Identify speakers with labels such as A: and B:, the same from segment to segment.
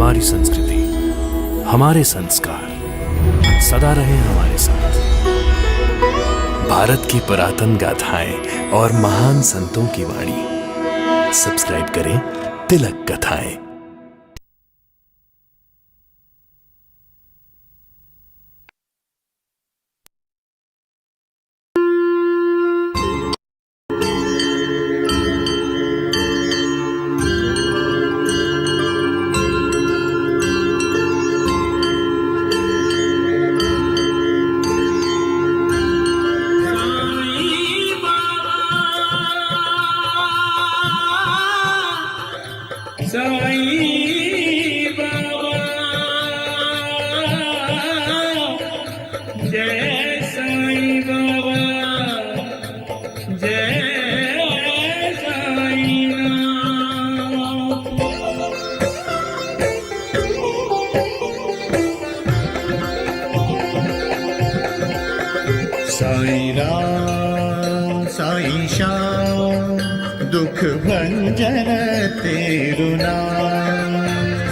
A: हमारी संस्कृति, हमारे संस्कार सदा रहे हमारे साथ। भारत की पुरातन गाथाएं और महान संतों की वाणी। सब्सक्राइब करें तिलक कथाएं।
B: साईं बाबा जय साईं बाबा जय साईं साईं राम साईं श्याम दुख भंजन तेरु नाम।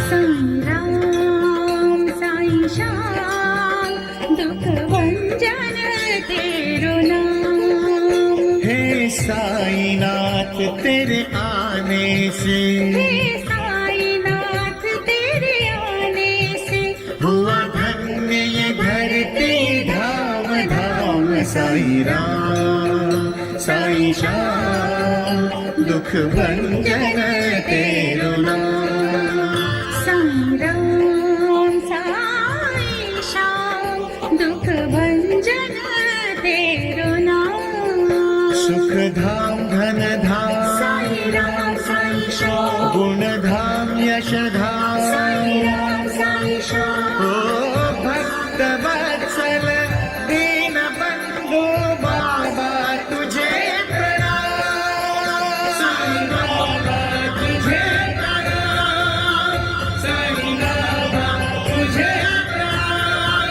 C: साईं राम साईं श्याम दुख भंजन तेरु नाम।
B: हे साईनाथ तेरे आने से,
C: हे साईनाथ तेरे आने से
B: हुआ धन्य ये धरती धाम धाम। साईं राम साईं श्याम दुख भंजन तेरु नाम।
C: साईं राम साईं श्याम दुख भंजन तेरु नाम।
B: सुख धाम धन धाम
C: साईं राम साईं श्याम
B: गुण धाम यश धाम।
C: साईं राम साईं श्याम
B: ओ भक्त वत्सल दीन बंधु बाबा तुझे प्रणाम। साईं बाबा तुझे प्रणाम। साईं बाबा तुझे प्रणाम।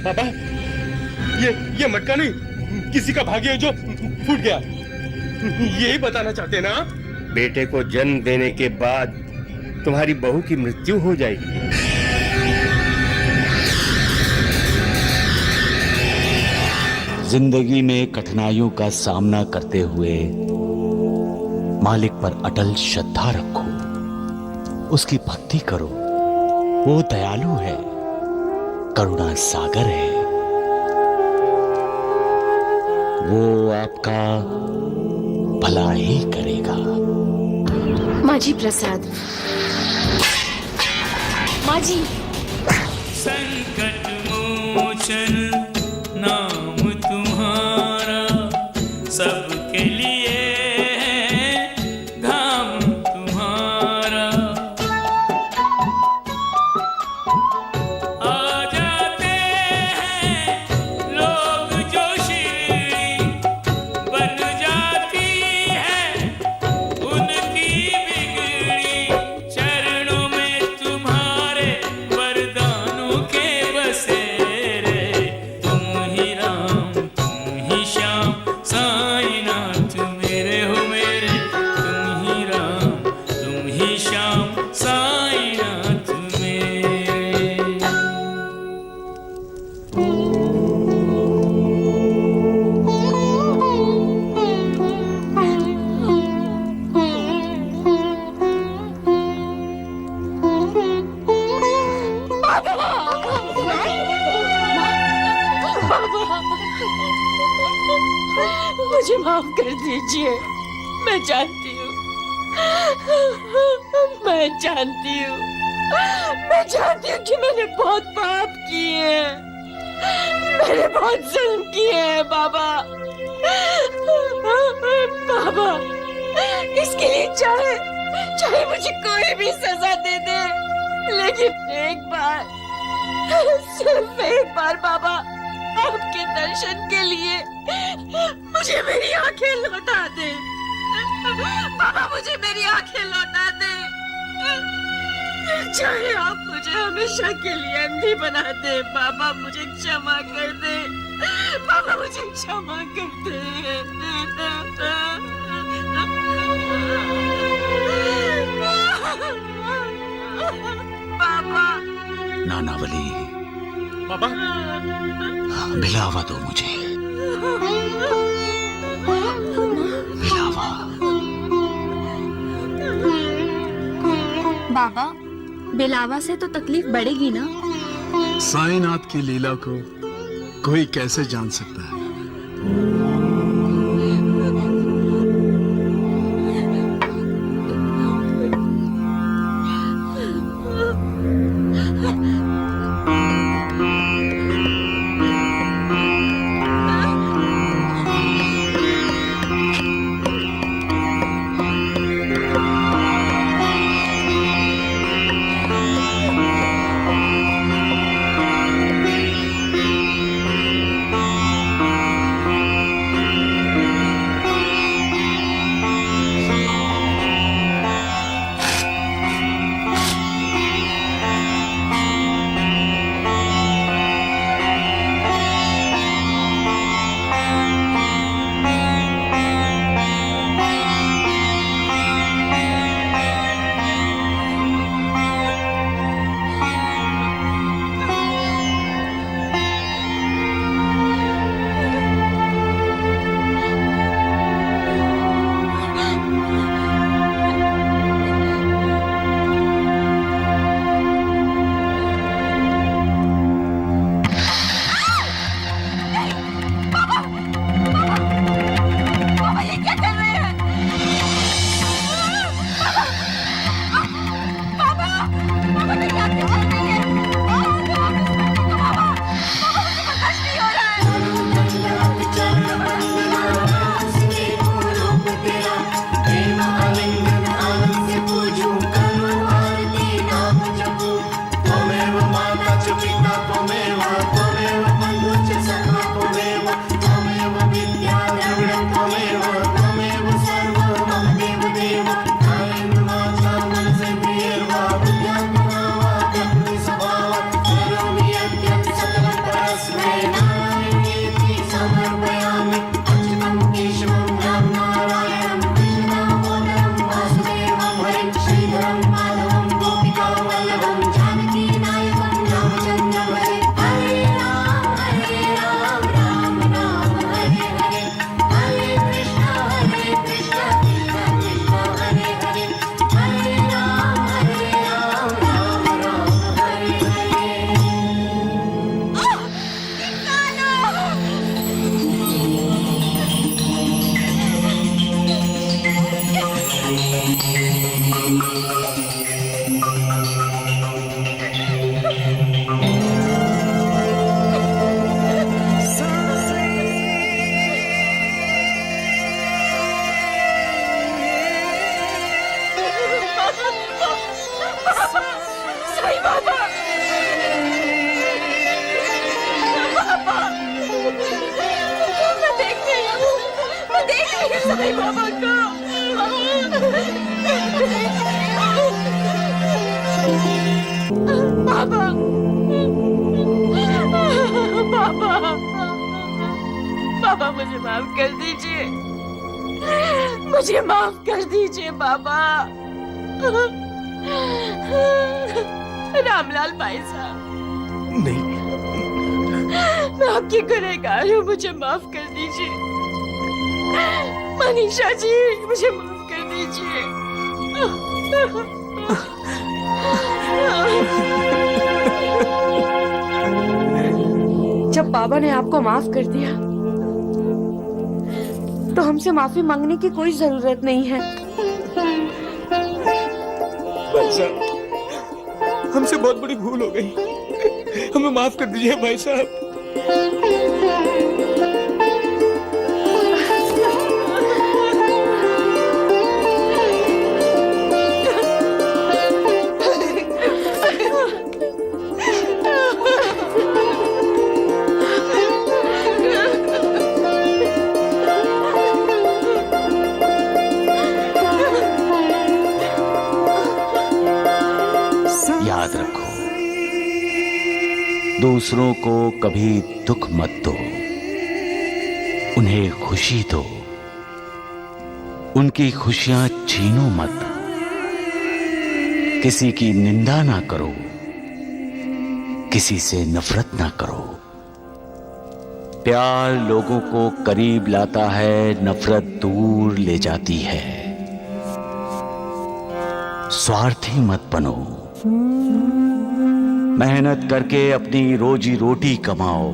D: बाबा ये मटका नहीं, किसी का भाग्य है जो फूट गया। यही बताना चाहते ना?
E: बेटे को जन्म देने के बाद तुम्हारी बहू की मृत्यु हो जाएगी।
F: जिंदगी में कठिनाइयों का सामना करते हुए मालिक पर अटल श्रद्धा रखो, उसकी भक्ति करो। वो दयालु है, करुणा सागर है। वो आपका भला ही करेगा।
G: माजी प्रसाद। माजी
B: संकट मोचन नाम तुम्हारा, सबके लिए धाम तुम्हारा। आ जाते हैं लोग जो शिरडी, बन जाती है उनकी बिगड़ी। चरणों में तुम्हारे वरदानों के बसेरे। तुम ही राम तुम ही श्याम साईनाथ मेरे हो मेरे। तुम ही राम तुम ही श्याम साईनाथ मेरे।
G: मुझे माफ कर दीजिए। मैं जानती हूँ कि मैंने बहुत पाप किए हैं, मैंने बहुत जुल्म किए हैं बाबा। बाबा, इसके लिए चाहे मुझे कोई भी सजा दे दे, लेकिन एक बार, सिर्फ एक बार बाबा, आपके दर्शन के लिए मुझे मेरी आंखें लौटा दे। बाबा मुझे मेरी आंखें लौटा दे। चाहे आप मुझे हमेशा के लिए अंधी बना दे, बाबा मुझे क्षमा कर दे। बाबा मुझे क्षमा कर दे। बाबा।
F: नानावली,
D: बाबा
F: मिलावा दो मुझे, मिलावा।
H: बाबा, बिलावा से तो तकलीफ बढ़ेगी ना?
I: साईनाथ की लीला को कोई कैसे जान सकता है?
G: साईं बाबा को। बाबा, बाबा, बाबा मुझे माफ कर दीजिए, मुझे माफ कर दीजिए बाबा। रामलाल भाई साहब,
A: नहीं,
G: मैं आपकी गुनहगार हूँ, मुझे माफ कर दीजिए। मनीषा जी, मुझे माफ कर दीजिए।
H: जब बाबा ने आपको माफ कर दिया तो हमसे माफी मांगने की कोई जरूरत नहीं है।
D: भाई साहब, हमसे बहुत बड़ी भूल हो गई, हमें माफ कर दीजिए भाई साहब।
F: दूसरों को कभी दुख मत दो, उन्हें खुशी दो, उनकी खुशियां छीनो मत। किसी की निंदा ना करो, किसी से नफरत ना करो। प्यार लोगों को करीब लाता है, नफरत दूर ले जाती है। स्वार्थी मत बनो, मेहनत करके अपनी रोजी रोटी कमाओ,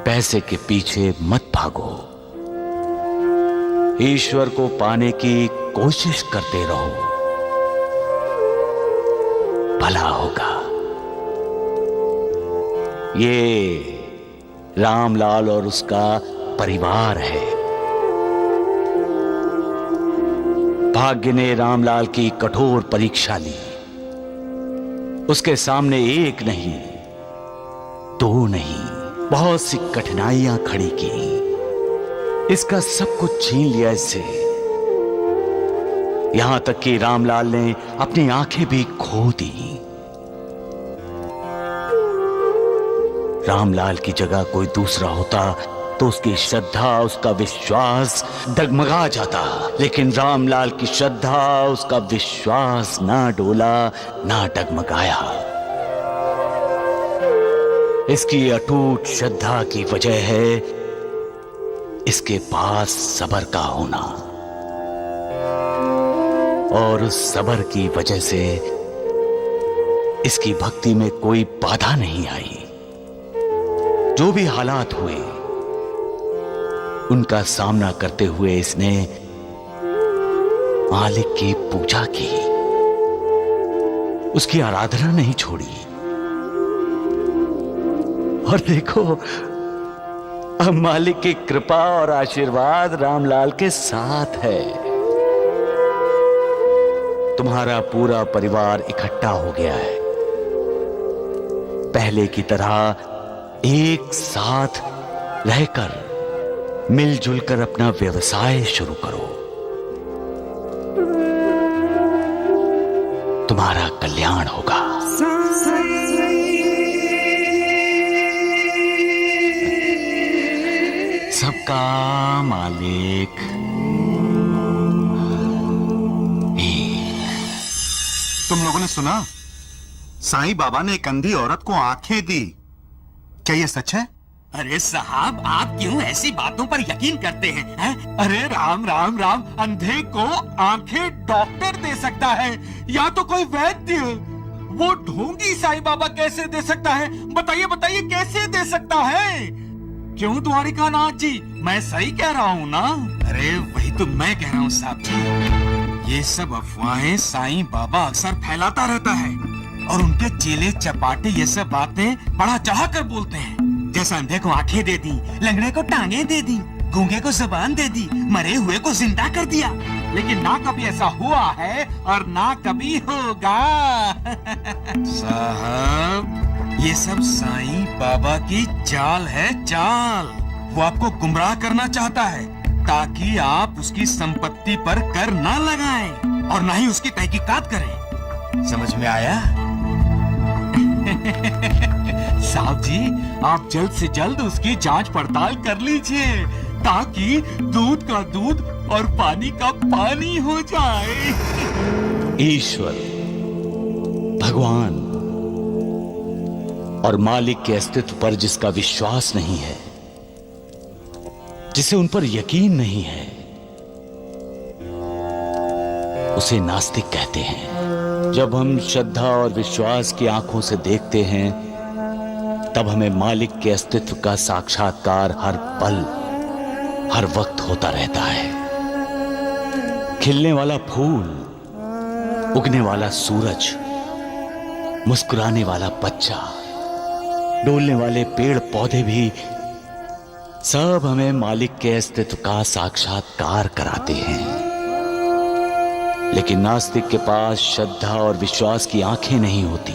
F: पैसे के पीछे मत भागो। ईश्वर को पाने की कोशिश करते रहो, भला होगा। ये रामलाल और उसका परिवार है। भाग्य ने रामलाल की कठोर परीक्षा ली। उसके सामने एक नहीं, दो नहीं, बहुत सी कठिनाइयां खड़ी की। इसका सब कुछ छीन लिया इससे, यहां तक कि रामलाल ने अपनी आंखें भी खो दी। रामलाल की जगह कोई दूसरा होता तो उसकी श्रद्धा, उसका विश्वास डगमगा जाता, लेकिन रामलाल की श्रद्धा, उसका विश्वास ना डोला, ना डगमगाया। इसकी अटूट श्रद्धा की वजह है इसके पास सब्र का होना, और उस सब्र की वजह से इसकी भक्ति में कोई बाधा नहीं आई। जो भी हालात हुए उनका सामना करते हुए इसने मालिक की पूजा की, उसकी आराधना नहीं छोड़ी। और देखो, अब मालिक की कृपा और आशीर्वाद रामलाल के साथ है। तुम्हारा पूरा परिवार इकट्ठा हो गया है। पहले की तरह एक साथ रहकर मिलजुल कर अपना व्यवसाय शुरू करो। तुम्हारा कल्याण होगा। सबका मालिक एक।
J: तुम लोगों ने सुना, साईं बाबा ने एक अंधी औरत को आंखें दी। क्या ये सच है?
K: अरे साहब, आप क्यों ऐसी बातों पर यकीन करते हैं? अरे राम राम राम, अंधे को आंखें डॉक्टर दे सकता है या तो कोई वैद्य। वो ढोंगी साईं बाबा कैसे दे सकता है? बताइए बताइए, कैसे दे सकता है? क्यों द्वारिका नाथ जी, मैं सही कह रहा हूँ ना? अरे वही तो मैं कह रहा हूँ साहब जी, ये सब अफवाहें साईं बाबा अक्सर फैलाता रहता है, और उनके चेले चपाटे ये सब बातें बड़ा चाह कर बोलते हैं। जैसे अंधे को आंखें दे दी, लंगड़े को टांगे दे दी, गूंगे को जुबान दे दी, मरे हुए को जिंदा कर दिया। लेकिन ना कभी ऐसा हुआ है और ना कभी होगा। साहब, ये सब साईं बाबा की चाल है, चाल। वो आपको गुमराह करना चाहता है ताकि आप उसकी संपत्ति पर कर ना लगाएं और ना ही उसकी तहकीकात करें। समझ में आया? साहब जी, आप जल्द से जल्द उसकी जांच पड़ताल कर लीजिए ताकि दूध का दूध और पानी का पानी हो जाए।
F: ईश्वर, भगवान और मालिक के अस्तित्व पर जिसका विश्वास नहीं है, जिसे उन पर यकीन नहीं है, उसे नास्तिक कहते हैं। जब हम श्रद्धा और विश्वास की आंखों से देखते हैं, तब हमें मालिक के अस्तित्व का साक्षात्कार हर पल, हर वक्त होता रहता है। खिलने वाला फूल, उगने वाला सूरज, मुस्कुराने वाला बच्चा, डोलने वाले पेड़ पौधे भी सब हमें मालिक के अस्तित्व का साक्षात्कार कराते हैं। लेकिन नास्तिक के पास श्रद्धा और विश्वास की आंखें नहीं होती।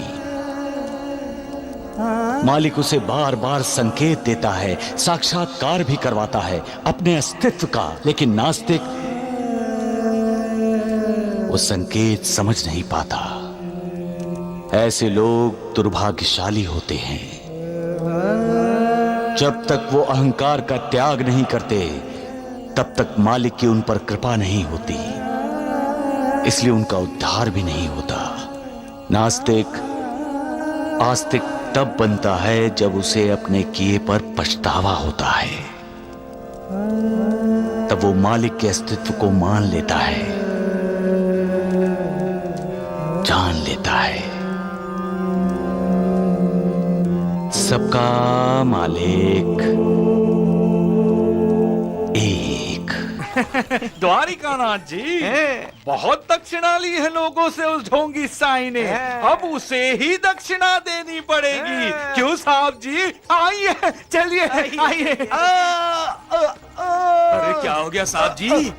F: मालिक उसे बार बार संकेत देता है, साक्षात्कार भी करवाता है अपने अस्तित्व का, लेकिन नास्तिक वो संकेत समझ नहीं पाता। ऐसे लोग दुर्भाग्यशाली होते हैं। जब तक वो अहंकार का त्याग नहीं करते तब तक मालिक की उन पर कृपा नहीं होती, इसलिए उनका उद्धार भी नहीं होता। नास्तिक आस्तिक तब बनता है जब उसे अपने किए पर पछतावा होता है, तब वो मालिक के अस्तित्व को मान लेता है, जान लेता है। सबका मालिक एक।
K: द्वारिकानाथ जी, बहुत दक्षिणा ली है लोगों से उस ढोंगी साईं ने, अब उसे ही दक्षिणा देनी पड़ेगी। क्यों साहब जी? आइए, चलिए आइए। अरे क्या हो गया साहब जी?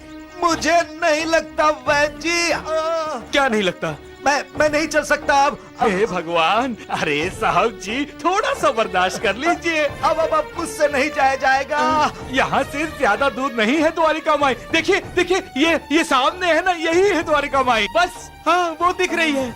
L: मुझे नहीं लगता वैद्य जी।
K: क्या नहीं लगता?
L: मैं नहीं चल सकता अब।
K: हे भगवान, अरे साहब जी थोड़ा सा बर्दाश्त कर लीजिए।
L: अब मुझसे नहीं जाया जाएगा।
K: यहाँ से ज्यादा दूर नहीं है द्वारिका माई। देखिए देखिए, ये सामने है ना, यही है द्वारिका माई। बस हाँ, वो दिख रही है।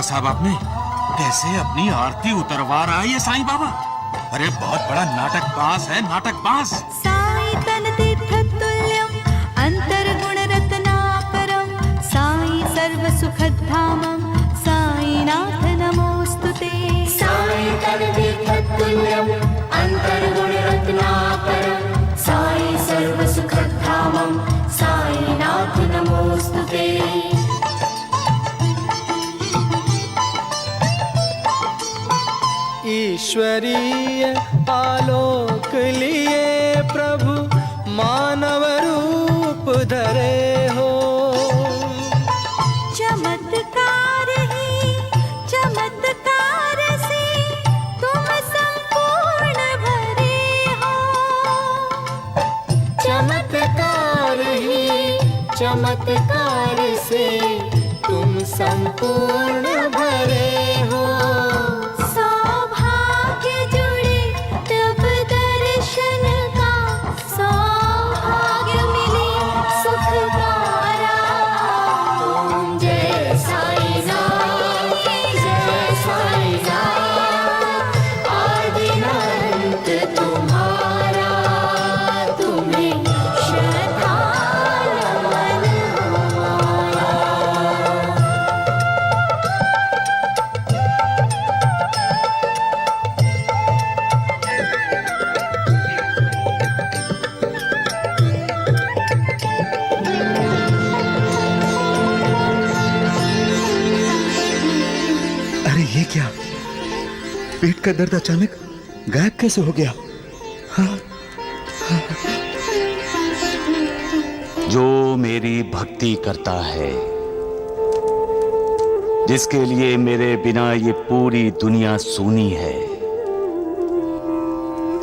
K: साहब आपने कैसे अपनी आरती उतरवा रहा है ये साईं बाबा। अरे बहुत बड़ा नाटकबाज है, नाटकबाज।
C: साई तन तीर्थ तुल्यम अंतर गुण रत्नाकरम साई सर्व सुखद धामम साई नाथ नमोस्तुते। साई तन तीर्थ तुल्यम अंतर गुण रत्नाकरम साई सर्व सुखद धामम साई नाथ नमोस्तुते।
L: ईश्वरीय आलोक लिए प्रभु मानव रूप धरे हो।
C: चमत्कार ही चमत्कार से तुम संपूर्ण भरे हो। चमत्कार ही चमत्कार से तुम संपूर्ण भरे हो।
L: ये क्या? पेट का दर्द अचानक गायब कैसे हो गया? हाँ।
F: जो मेरी भक्ति करता है, जिसके लिए मेरे बिना ये पूरी दुनिया सूनी है,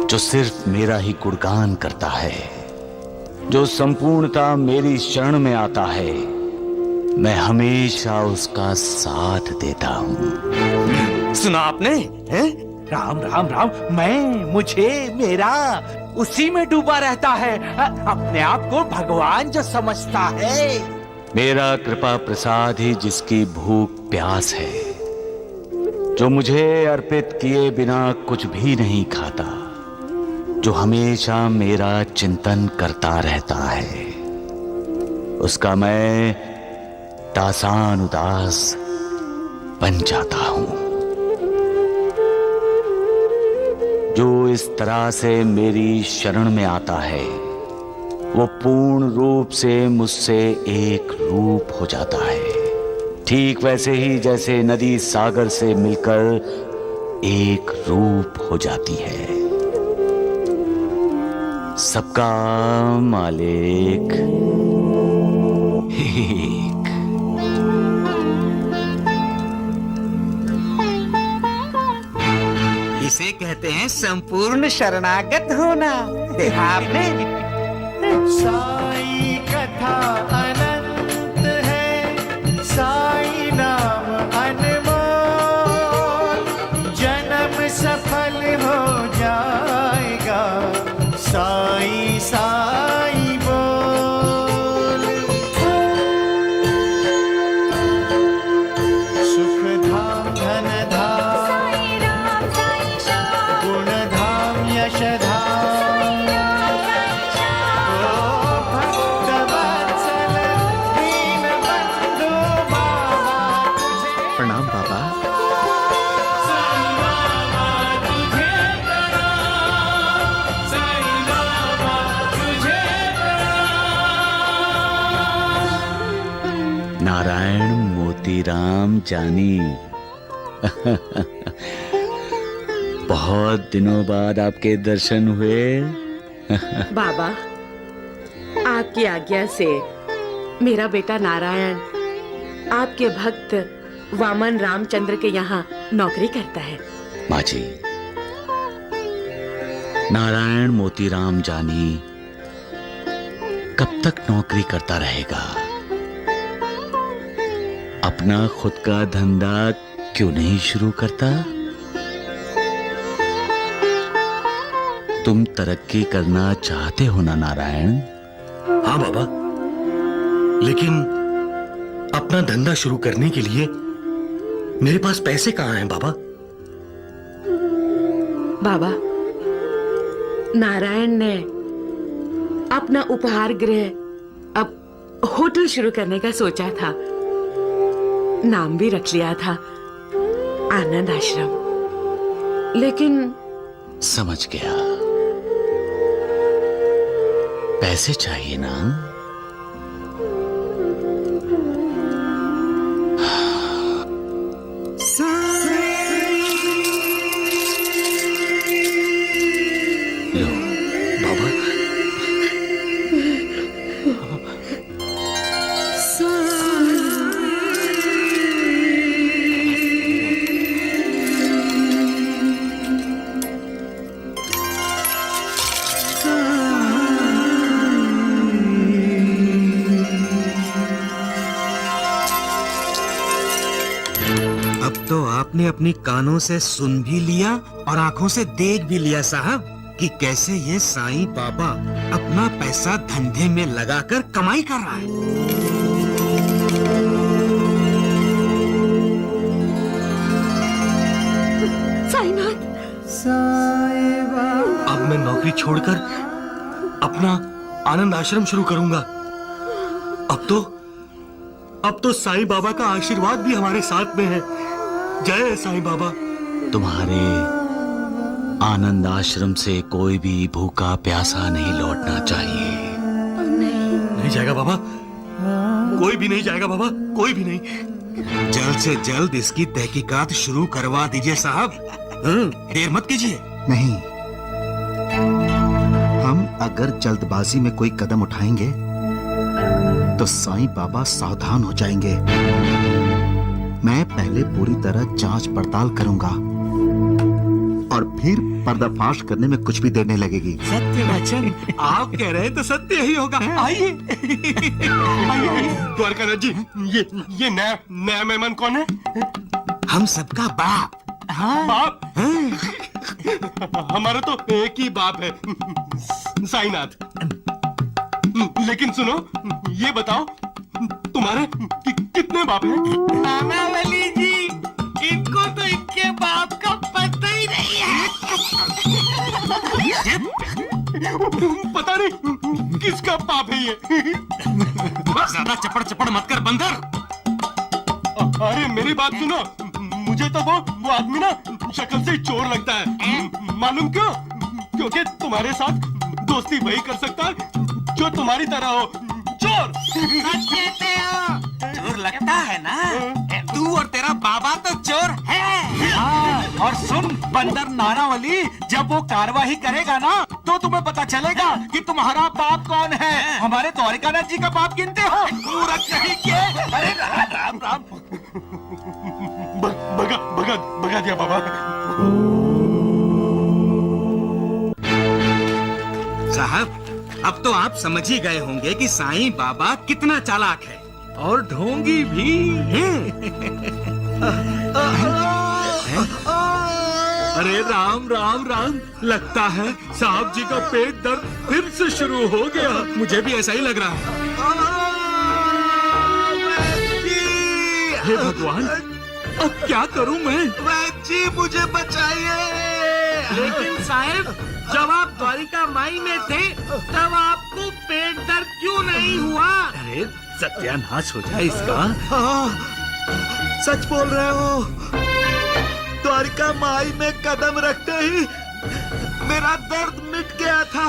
F: जो सिर्फ मेरा ही गुणगान करता है, जो संपूर्णता मेरी शरण में आता है, मैं हमेशा उसका साथ देता हूं।
K: सुना आपने? हैं? राम राम राम, मैं, मुझे, मेरा, उसी में डूबा रहता है। अपने आप को भगवान जो समझता है,
F: मेरा कृपा प्रसाद ही जिसकी भूख प्यास है, जो मुझे अर्पित किए बिना कुछ भी नहीं खाता, जो हमेशा मेरा चिंतन करता रहता है, उसका मैं दासान उदास बन जाता हूं। जो इस तरह से मेरी शरण में आता है, वो पूर्ण रूप से मुझसे एक रूप हो जाता है। ठीक वैसे ही जैसे नदी सागर से मिलकर एक रूप हो जाती है। सबका मालिक एक।
K: इसे कहते हैं संपूर्ण शरणागत होना। देखा आपने?
C: साई कथा अनंत है, साई नाम अनमोल, जन्म सफल हो जाएगा, साई साई बोल। सुख धाम धन धाम, गुण धाम यश धाम,
L: प्रणाम बाबा।
F: नारायण मोतीराम जानी। बहुत दिनों बाद आपके दर्शन हुए।
H: बाबा, आपकी आज्ञा से मेरा बेटा नारायण आपके भक्त वामन रामचंद्र के यहाँ नौकरी करता है।
F: माँ जी, नारायण मोतीराम जानी कब तक नौकरी करता रहेगा? अपना खुद का धंधा क्यों नहीं शुरू करता? तुम तरक्की करना चाहते हो ना नारायण?
D: हाँ बाबा, लेकिन अपना धंधा शुरू करने के लिए मेरे पास पैसे कहाँ हैं बाबा?
H: बाबा, नारायण ने अपना उपहार गृह अब होटल शुरू करने का सोचा था। नाम भी रख लिया था आनंद आश्रम। लेकिन
F: समझ गया, पैसे चाहिए ना? लो
D: बाबा,
K: अब तो आपने अपनी कानों से सुन भी लिया और आंखों से देख भी लिया साहब कि कैसे ये साईं बाबा अपना पैसा धंधे में लगाकर कमाई कर रहा है।
H: साईनाथ,
D: अब मैं नौकरी छोड़कर अपना आनंद आश्रम शुरू करूंगा। अब तो साईं बाबा का आशीर्वाद भी हमारे साथ में है। जय साईं बाबा।
F: तुम्हारे आनंद आश्रम से कोई भी भूखा प्यासा नहीं लौटना चाहिए।
D: नहीं जाएगा बाबा, कोई भी नहीं जाएगा बाबा, कोई भी नहीं।
K: जल्द से जल्द इसकी तहकीकात शुरू करवा दीजिए साहब। देर मत कीजिए।
L: नहीं, हम अगर जल्दबाजी में कोई कदम उठाएंगे तो साईं बाबा सावधान हो जाएंगे। मैं पहले पूरी तरह जांच पड़ताल करूंगा और फिर पर्दाफाश करने में कुछ भी देर नहीं लगेगी।
K: सत्य वचन, आप कह रहे हैं तो सत्य ही होगा। आइए।
D: द्वारकानाथ जी, ये नया मेहमान कौन है?
K: हम सबका बाप। हाँ।
D: बाप? हमारा तो एक ही बाप है, साईनाथ। लेकिन सुनो, ये बताओ
J: तुम्हारे कितने बाप हैं?
K: नानावली जी, इनको तो इनके बाप का पता ही नहीं है।
J: पता नहीं किसका बाप है ये।
K: ज्यादा चपड़ चपड़ मत कर बंदर।
J: अरे मेरी बात सुनो, मुझे तो वो आदमी ना शक्ल से ही चोर लगता है। मालूम क्यों? क्योंकि तुम्हारे साथ दोस्ती वही कर सकता है जो तुम्हारी तरह हो, चोर।
K: कहते हो चोर लगता है ना? तू और तेरा बाबा तो चोर है। और सुन बंदर नानावली, जब वो कार्रवाई करेगा ना तो तुम्हें पता चलेगा कि तुम्हारा बाप कौन है। हमारे द्वारिकानाथ जी का बाप गिनते हो? पूरा कहीं के। अरे राम राम।
J: भगा दिया बाबा।
K: साहब, अब तो आप समझ ही गए होंगे कि साईं बाबा कितना चालाक है और ढोंगी भी
I: अरे राम राम राम, लगता है साहब जी का पेट दर्द फिर से शुरू हो गया।
K: मुझे भी ऐसा ही लग रहा है।
I: हे भगवान, अब क्या करूं मैं?
K: जी मुझे बचाइए। लेकिन साहब, जब आप द्वारिका माई में थे तब आपको पेट दर्द क्यों नहीं हुआ?
I: अरे सत्यानाश हो जाए इसका।
L: सच बोल रहे हो? द्वारिका माई में कदम रखते ही मेरा दर्द मिट गया था।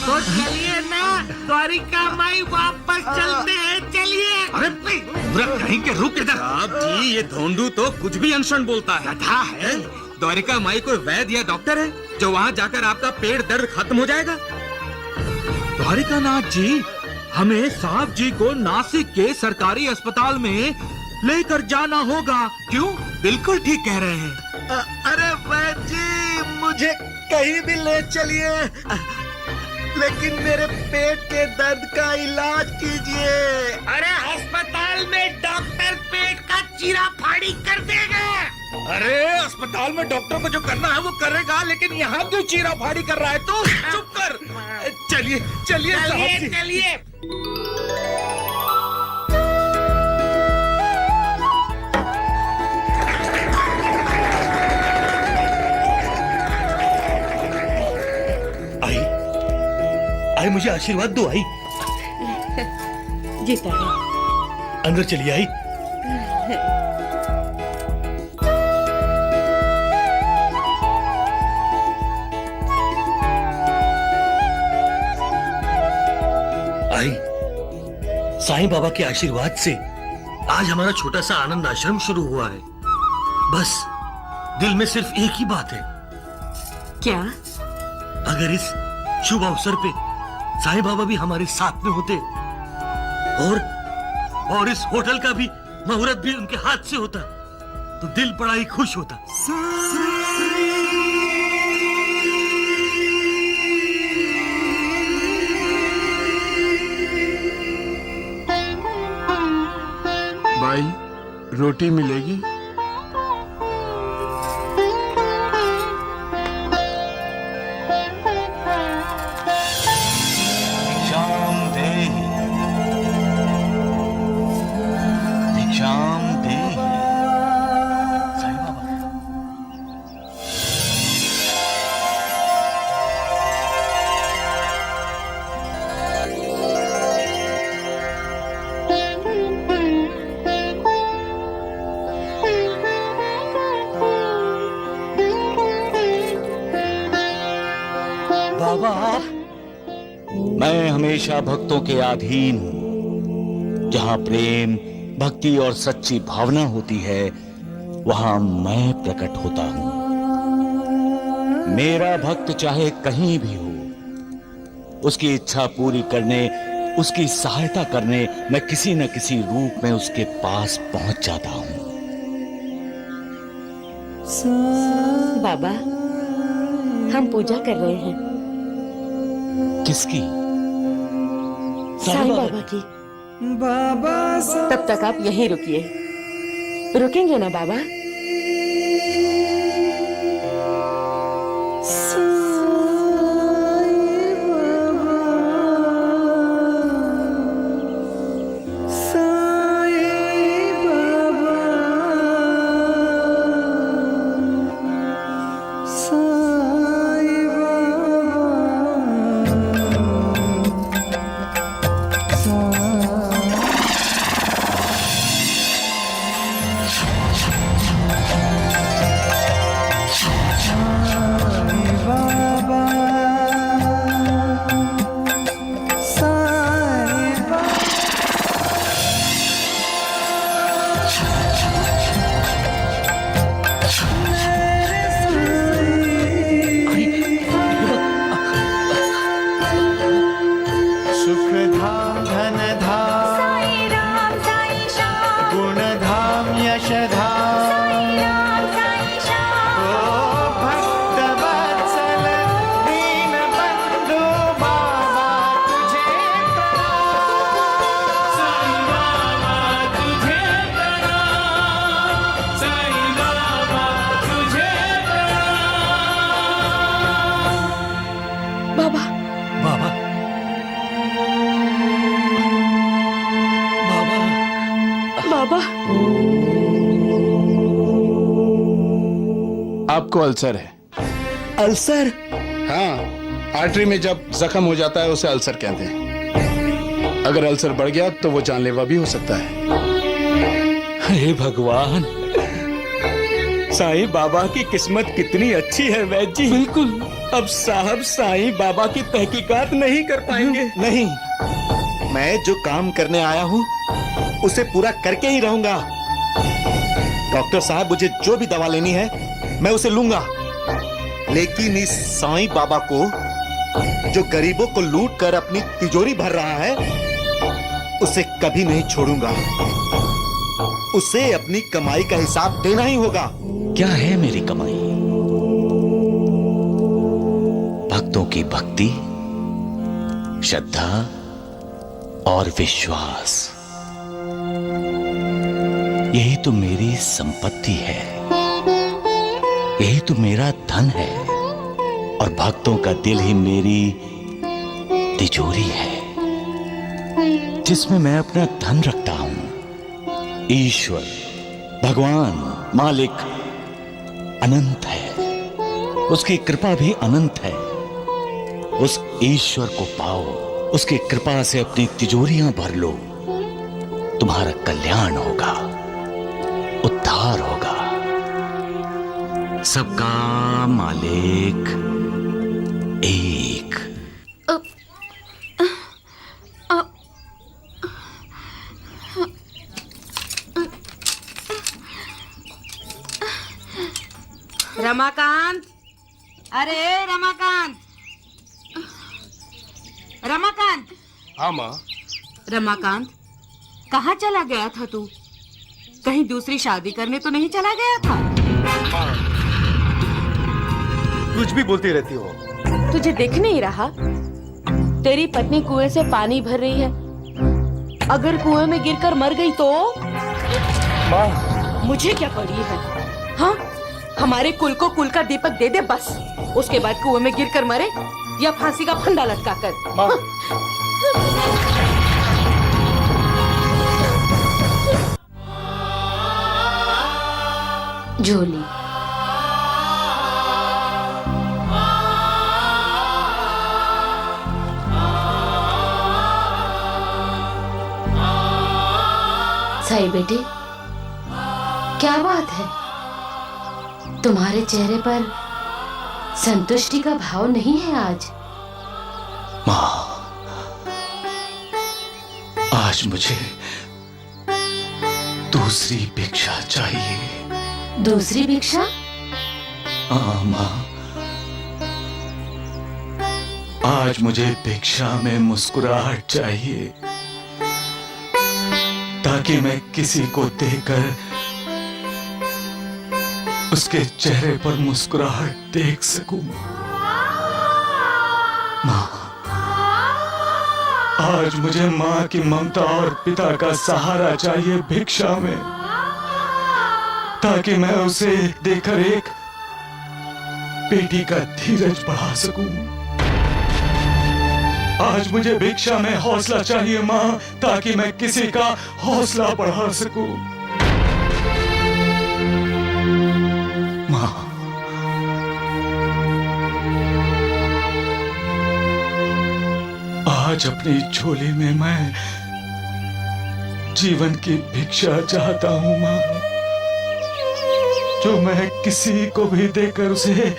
K: तो चलिए ना, द्वारिका माई वापस चलते हैं, चलिए। अरे कहीं के रुक इधर। आप जी, ये धोंडू तो कुछ भी अनशन बोलता है। कथा है द्वारिका माई कोई वैद्य या डॉक्टर है जो वहाँ जाकर आपका पेट दर्द खत्म हो जाएगा?
I: द्वारिकानाथ जी, हमें साहब जी को नासिक के सरकारी अस्पताल में लेकर जाना होगा।
K: क्यों? बिल्कुल ठीक कह रहे हैं।
L: अरे वैद्य जी, मुझे कहीं भी ले चलिए, लेकिन मेरे पेट के दर्द का इलाज कीजिए।
K: अरे अस्पताल में डॉक्टर पेट का चीरा फाड़ी कर देगा। अरे अस्पताल में डॉक्टर को जो करना है वो करेगा, लेकिन यहाँ क्यों चीरा फाड़ी कर रहा है तू? चुप कर। चलिए चलिए साहब जी। चलिए।
D: आई, मुझे आशीर्वाद दो। आई,
H: जीता है।
D: अंदर चलिए। आई, आई, साईं बाबा के आशीर्वाद से आज हमारा छोटा सा आनंद आश्रम शुरू हुआ है। बस दिल में सिर्फ एक ही बात है।
H: क्या?
D: अगर इस शुभ अवसर पे साईं बाबा भी हमारे साथ में होते और इस होटल का भी मुहूर्त भी उनके हाथ से होता तो दिल बड़ा ही खुश होता।
I: भाई, रोटी मिलेगी?
F: बाबा, मैं हमेशा भक्तों के अधीन हूं। जहां प्रेम, भक्ति और सच्ची भावना होती है, वहां मैं प्रकट होता हूं। मेरा भक्त चाहे कहीं भी हो, उसकी इच्छा पूरी करने, उसकी सहायता करने मैं किसी न किसी रूप में उसके पास पहुंच जाता हूं।
H: बाबा, हम पूजा कर रहे हैं।
F: किसकी?
H: साईं बाबा की। तब तक आप यहीं रुकिए। रुकेंगे ना बाबा?
C: सुख धाम धन धाम
G: साईं राम साईं श्याम
C: गुण धाम यश धाम
G: साईं राम साईं श्याम
C: ओ भक्त वत्सल दीन बंधु बाबा तुझे
B: साईं बाबा तुझे प्रणाम, साईं बाबा तुझे प्रणाम।
H: बाबा
D: बाबा बाबा
H: बाबा
M: आपको अल्सर है।
A: अल्सर?
M: हाँ, आर्टरी में जब जख्म हो जाता है उसे अल्सर कहते हैं। अगर अल्सर बढ़ गया तो वो जानलेवा भी हो सकता है।
I: हे भगवान, साईं बाबा की किस्मत कितनी अच्छी है वैद्य जी।
A: बिल्कुल।
I: अब साहब साईं बाबा की तहकीकात नहीं कर पाएंगे।
L: नहीं, मैं जो काम करने आया हूँ उसे पूरा करके ही रहूंगा। डॉक्टर साहब, मुझे जो भी दवा लेनी है मैं उसे लूंगा, लेकिन इस साईं बाबा को जो गरीबों को लूट कर अपनी तिजोरी भर रहा है उसे कभी नहीं छोड़ूंगा। उसे अपनी कमाई का हिसाब देना ही होगा।
F: क्या है मेरी कमाई? भक्तों की भक्ति, श्रद्धा और विश्वास, यही तो मेरी संपत्ति है, यही तो मेरा धन है, और भक्तों का दिल ही मेरी तिजोरी है जिसमें मैं अपना धन रखता हूं। ईश्वर, भगवान, मालिक अनंत है, उसकी कृपा भी अनंत है। उस ईश्वर को पाओ, उसकी कृपा से अपनी तिजोरियां भर लो, तुम्हारा कल्याण होगा, उद्धार होगा। सबका मालिक एक।
H: रमाकांत, अरे रमाकांत, रमाकांत।
J: हाँ माँ।
H: रमाकांत, कहाँ चला गया था तू? कहीं दूसरी शादी करने तो नहीं चला गया था?
J: कुछ भी बोलती रहती हो।
H: तुझे दिख नहीं रहा? तेरी पत्नी कुएं से पानी भर रही है। अगर कुएं में गिरकर मर गई तो?
J: माँ,
H: मुझे क्या पड़ी है? हाँ, हमारे कुल को कुल का दीपक दे दे बस। उसके बाद कुएं में गिरकर मरे या फांसी का फंदा लटकाकर।
J: माँ।
G: झोली। साई बेटे, क्या बात है? तुम्हारे चेहरे पर संतुष्टि का भाव नहीं है आज।
F: माँ, आज मुझे दूसरी भिक्षा चाहिए।
G: दूसरी भिक्षा?
F: हाँ माँ, आज मुझे भिक्षा में मुस्कुराहट चाहिए, ताकि मैं किसी को देखकर उसके चेहरे पर मुस्कुराहट देख सकूं। माँ, आज मुझे माँ की ममता और पिता का सहारा चाहिए भिक्षा में, ताकि मैं उसे देखकर एक बेटी का धीरज बढ़ा सकूं। आज मुझे भिक्षा में हौसला चाहिए माँ, ताकि मैं किसी का हौसला बढ़ा सकूं। माँ, आज अपनी झोली में मैं जीवन की भिक्षा चाहता हूं माँ, जो मैं किसी को भी देकर उसे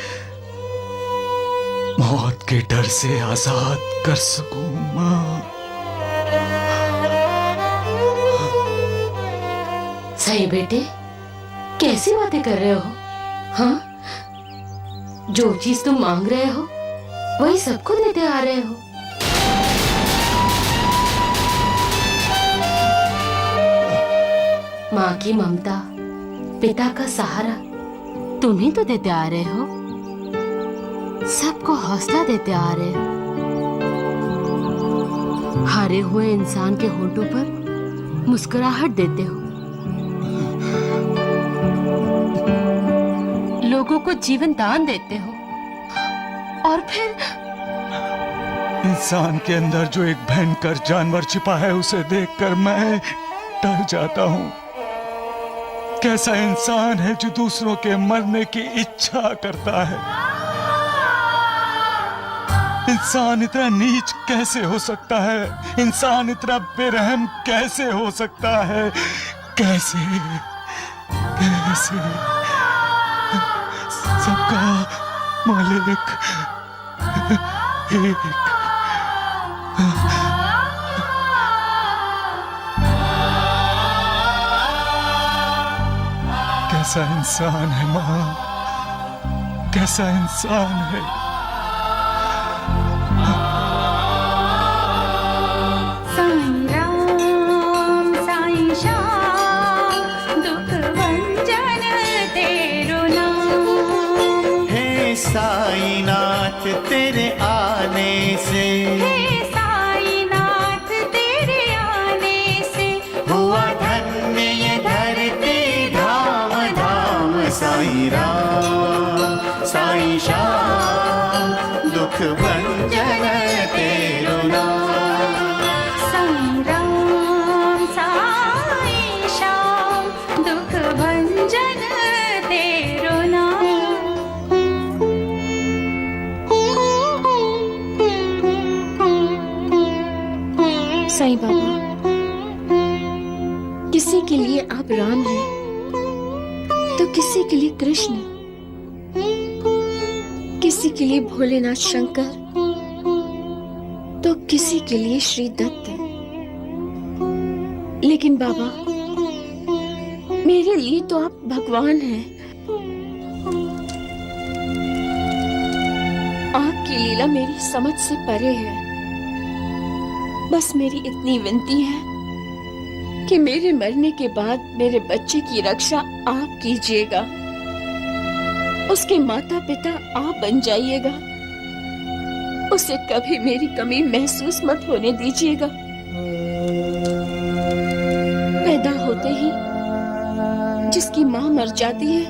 F: मौत के डर से आजाद कर सकूं माँ।
G: सही बेटे, कैसी बातें कर रहे हो? हाँ, जो चीज तुम मांग रहे हो वही सबको देते आ रहे हो। माँ की ममता, पिता का सहारा तुम्ही तो देते आ रहे हो, सबको हौसला देते आ रहे हो। हारे हुए इंसान के होठों पर मुस्कुराहट देते हो, लोगों को जीवन दान देते हो, और फिर
I: इंसान के अंदर जो एक भयंकर जानवर छिपा है उसे देखकर मैं डर जाता हूँ। कैसा इंसान है जो दूसरों के मरने की इच्छा करता है? इंसान इतना नीच कैसे हो सकता है? इंसान इतना बेरहम कैसे हो सकता है? कैसे कैसे सबका मालिक एक। कैसा इंसान है माँ, कैसा इंसान है।
B: साईं राम साईं श्याम दुख भंजन तेरो नाम।
C: हे साईनाथ तेरे आने से,
B: हे साईनाथ तेरे आने से
C: हुआ धन्य ये धरती धाम धाम। साईं राम साईं श्याम दुख भंजन तेरो नाम।
B: साईं राम साईं श्याम दुख भंजन तेरो नाम। साईं बाबा, किसी के लिए आप राम हैं तो किसी के लिए कृष्ण, किसी के लिए भोलेनाथ शंकर तो किसी के लिए श्री दत्त। लेकिन बाबा, मेरे लिए तो आप भगवान हैं। आपकी लीला मेरी समझ से परे है। बस मेरी इतनी विनती है कि मेरे मरने के बाद मेरे बच्चे की रक्षा आप कीजिएगा, उसके माता पिता आप बन जाइएगा, उसे कभी मेरी कमी महसूस मत होने दीजिएगा। पैदा होते ही जिसकी माँ मर जाती है,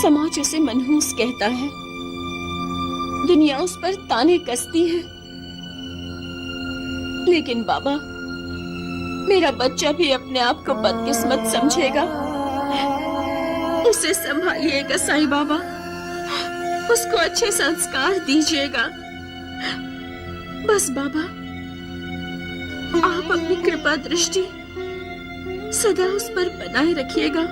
B: समाज उसे मनहूस कहता है, दुनिया उस पर ताने कसती है। लेकिन बाबा, मेरा बच्चा भी अपने आप को बदकिस्मत समझेगा। उसे संभालिएगा साईं बाबा, उसको अच्छे संस्कार दीजिएगा। बस बाबा, आप अपनी कृपा दृष्टि सदा उस पर बनाए रखिएगा।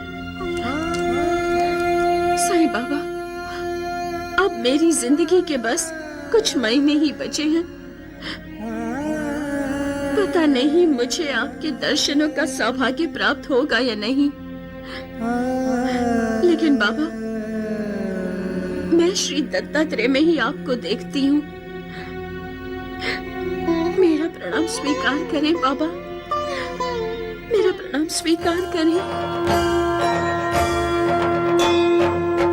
B: साईं बाबा, अब मेरी जिंदगी के बस कुछ महीने ही बचे हैं। पता नहीं मुझे आपके दर्शनों का सौभाग्य प्राप्त होगा या नहीं, लेकिन बाबा, मैं श्री दत्तात्रेय में ही आपको देखती हूँ। मेरा प्रणाम स्वीकार करें बाबा, मेरा प्रणाम स्वीकार करें।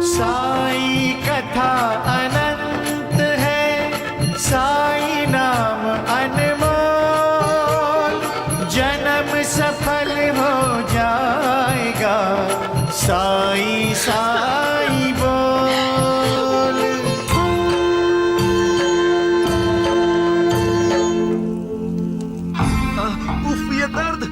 C: साई कथा अनंत है, साई नाम अनमोल, जन्म सफल हो जाएगा, साई साई बोल।
D: उफ, ये दर्द।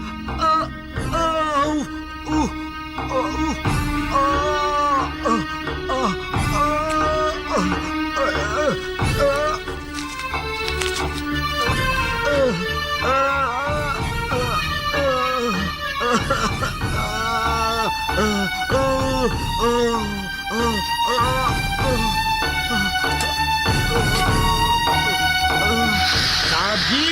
D: साहब जी,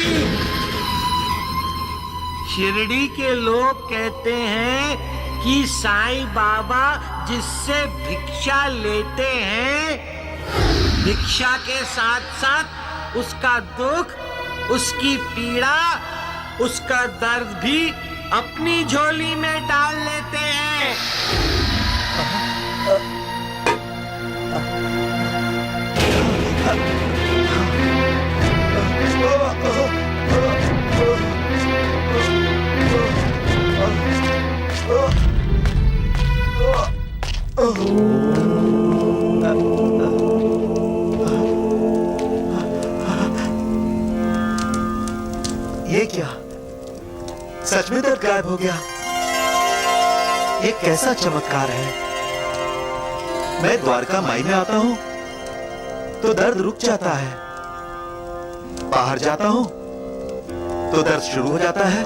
D: शिरडी के लोग कहते हैं कि साईं बाबा जिससे भिक्षा लेते हैं, भिक्षा के साथ साथ उसका दुख, उसकी पीड़ा, उसका दर्द भी
K: अपनी झोली में डाल लेते हैं।
C: ये क्या? सच में दर्द गायब हो गया। ये कैसा चमत्कार है? मैं द्वारका माई में आता हूं तो दर्द रुक जाता है, बाहर जाता हूं तो दर्द शुरू हो जाता है।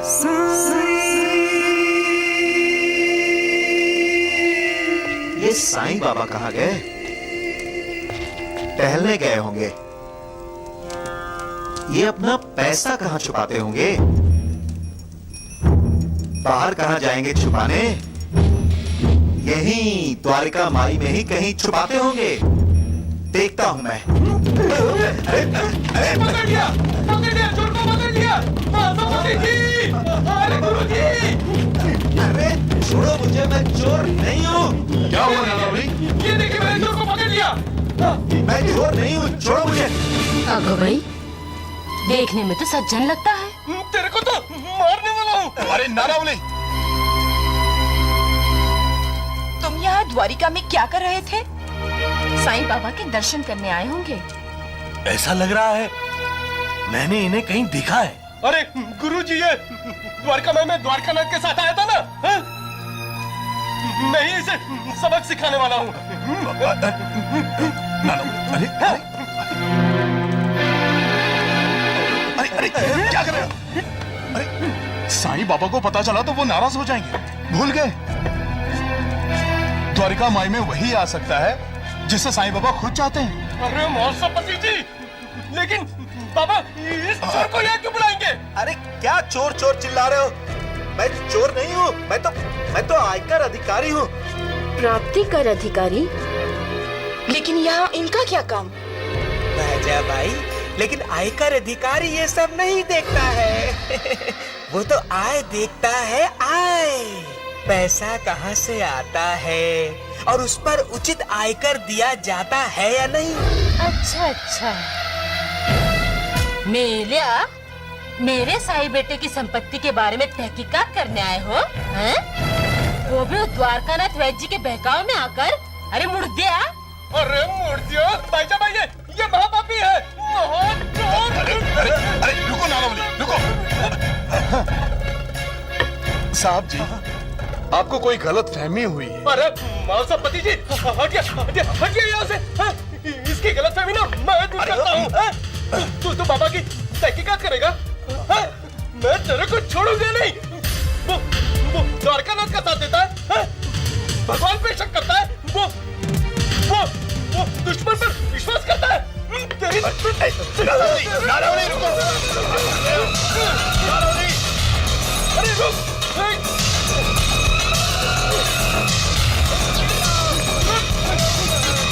C: ये साईं बाबा कहां गए? टहलने गए होंगे। ये अपना पैसा कहां छुपाते होंगे? बाहर कहां जाएंगे छुपाने? यहीं द्वारिका माई में ही कहीं छुपाते होंगे। देखता हूं मैं।
J: पकड़ लिया चोर को पकड़ लिया। अरे गुरुजी!
C: अरे छोड़ो मुझे, मैं चोर नहीं हूँ।
M: क्या हुआ नानावली?
J: ये देखिए, मैंने चोर को पकड़ लिया।
C: मैं चोर नहीं हूँ, छोड़ो मुझे।
G: अगो भाई, देखने में तो सज्जन लगता है।
J: तेरे को तो मारने वाला हूँ।
M: अरे नानावली!
B: तुम यहाँ द्वारिका में क्या कर रहे थे? साईं बाबा के दर्शन करने आए होंगे।
D: ऐसा लग रहा है मैंने इन्हें कहीं देखा है।
J: अरे गुरुजी, ये द्वारका में द्वारकानाथ के साथ आया था ना? हाँ? मैं ही इसे सबक सिखाने वाला हूँ।
M: अरे अरे अरे क्या कर रहे हो? अरे साईं बाबा को पता चला तो वो नाराज हो जाएंगे। भूल गए? द्वारिका माई में वही आ सकता है जिसे साईं बाबा खुद चाहते हैं।
J: अरे मौसपति जी, लेकिन बाबा इस चोर को यहाँ क्यों बुलाएंगे?
C: अरे क्या चोर चोर चिल्ला रहे हो? मैं चोर नहीं हूँ, मैं तो आयकर अधिकारी हूँ।
B: प्राप्ति कर अधिकारी? लेकिन यहाँ इनका क्या काम?
K: राजा भाई, लेकिन आयकर अधिकारी ये सब नहीं देखता है। वो तो आय देखता है, आय। पैसा कहाँ से आता है और उस पर उचित आयकर दिया जाता है या नहीं।
G: अच्छा अच्छा, मेरे साईं बेटे की संपत्ति के बारे में तहकीकात करने आए हो हैं? वो भी उस द्वारकानाथ वैद्य जी के बहकाव में आकर। अरे मुर्दिया!
J: अरे मुर्दिया, भाईजा भाई, ये महापापी है, महाचोर।
M: अरे रुको नानावली, रुको। साहब जी, आपको कोई गलत फहमी हुई है।
J: अरे मौसपति जी, हटिए यहाँ से। हाँ? इसकी गलतफहमी ना मैं दूर करता हूँ। तू बाबा की तहकीकात करेगा? हाँ? मैं तेरे को छोड़ूंगा नहीं। वो द्वारकानाथ का साथ देता है, हाँ? भगवान पे शक करता है, वो दुश्मन पर विश्वास करता है। तेरी
M: नानावली रुको।
J: अरे रुक!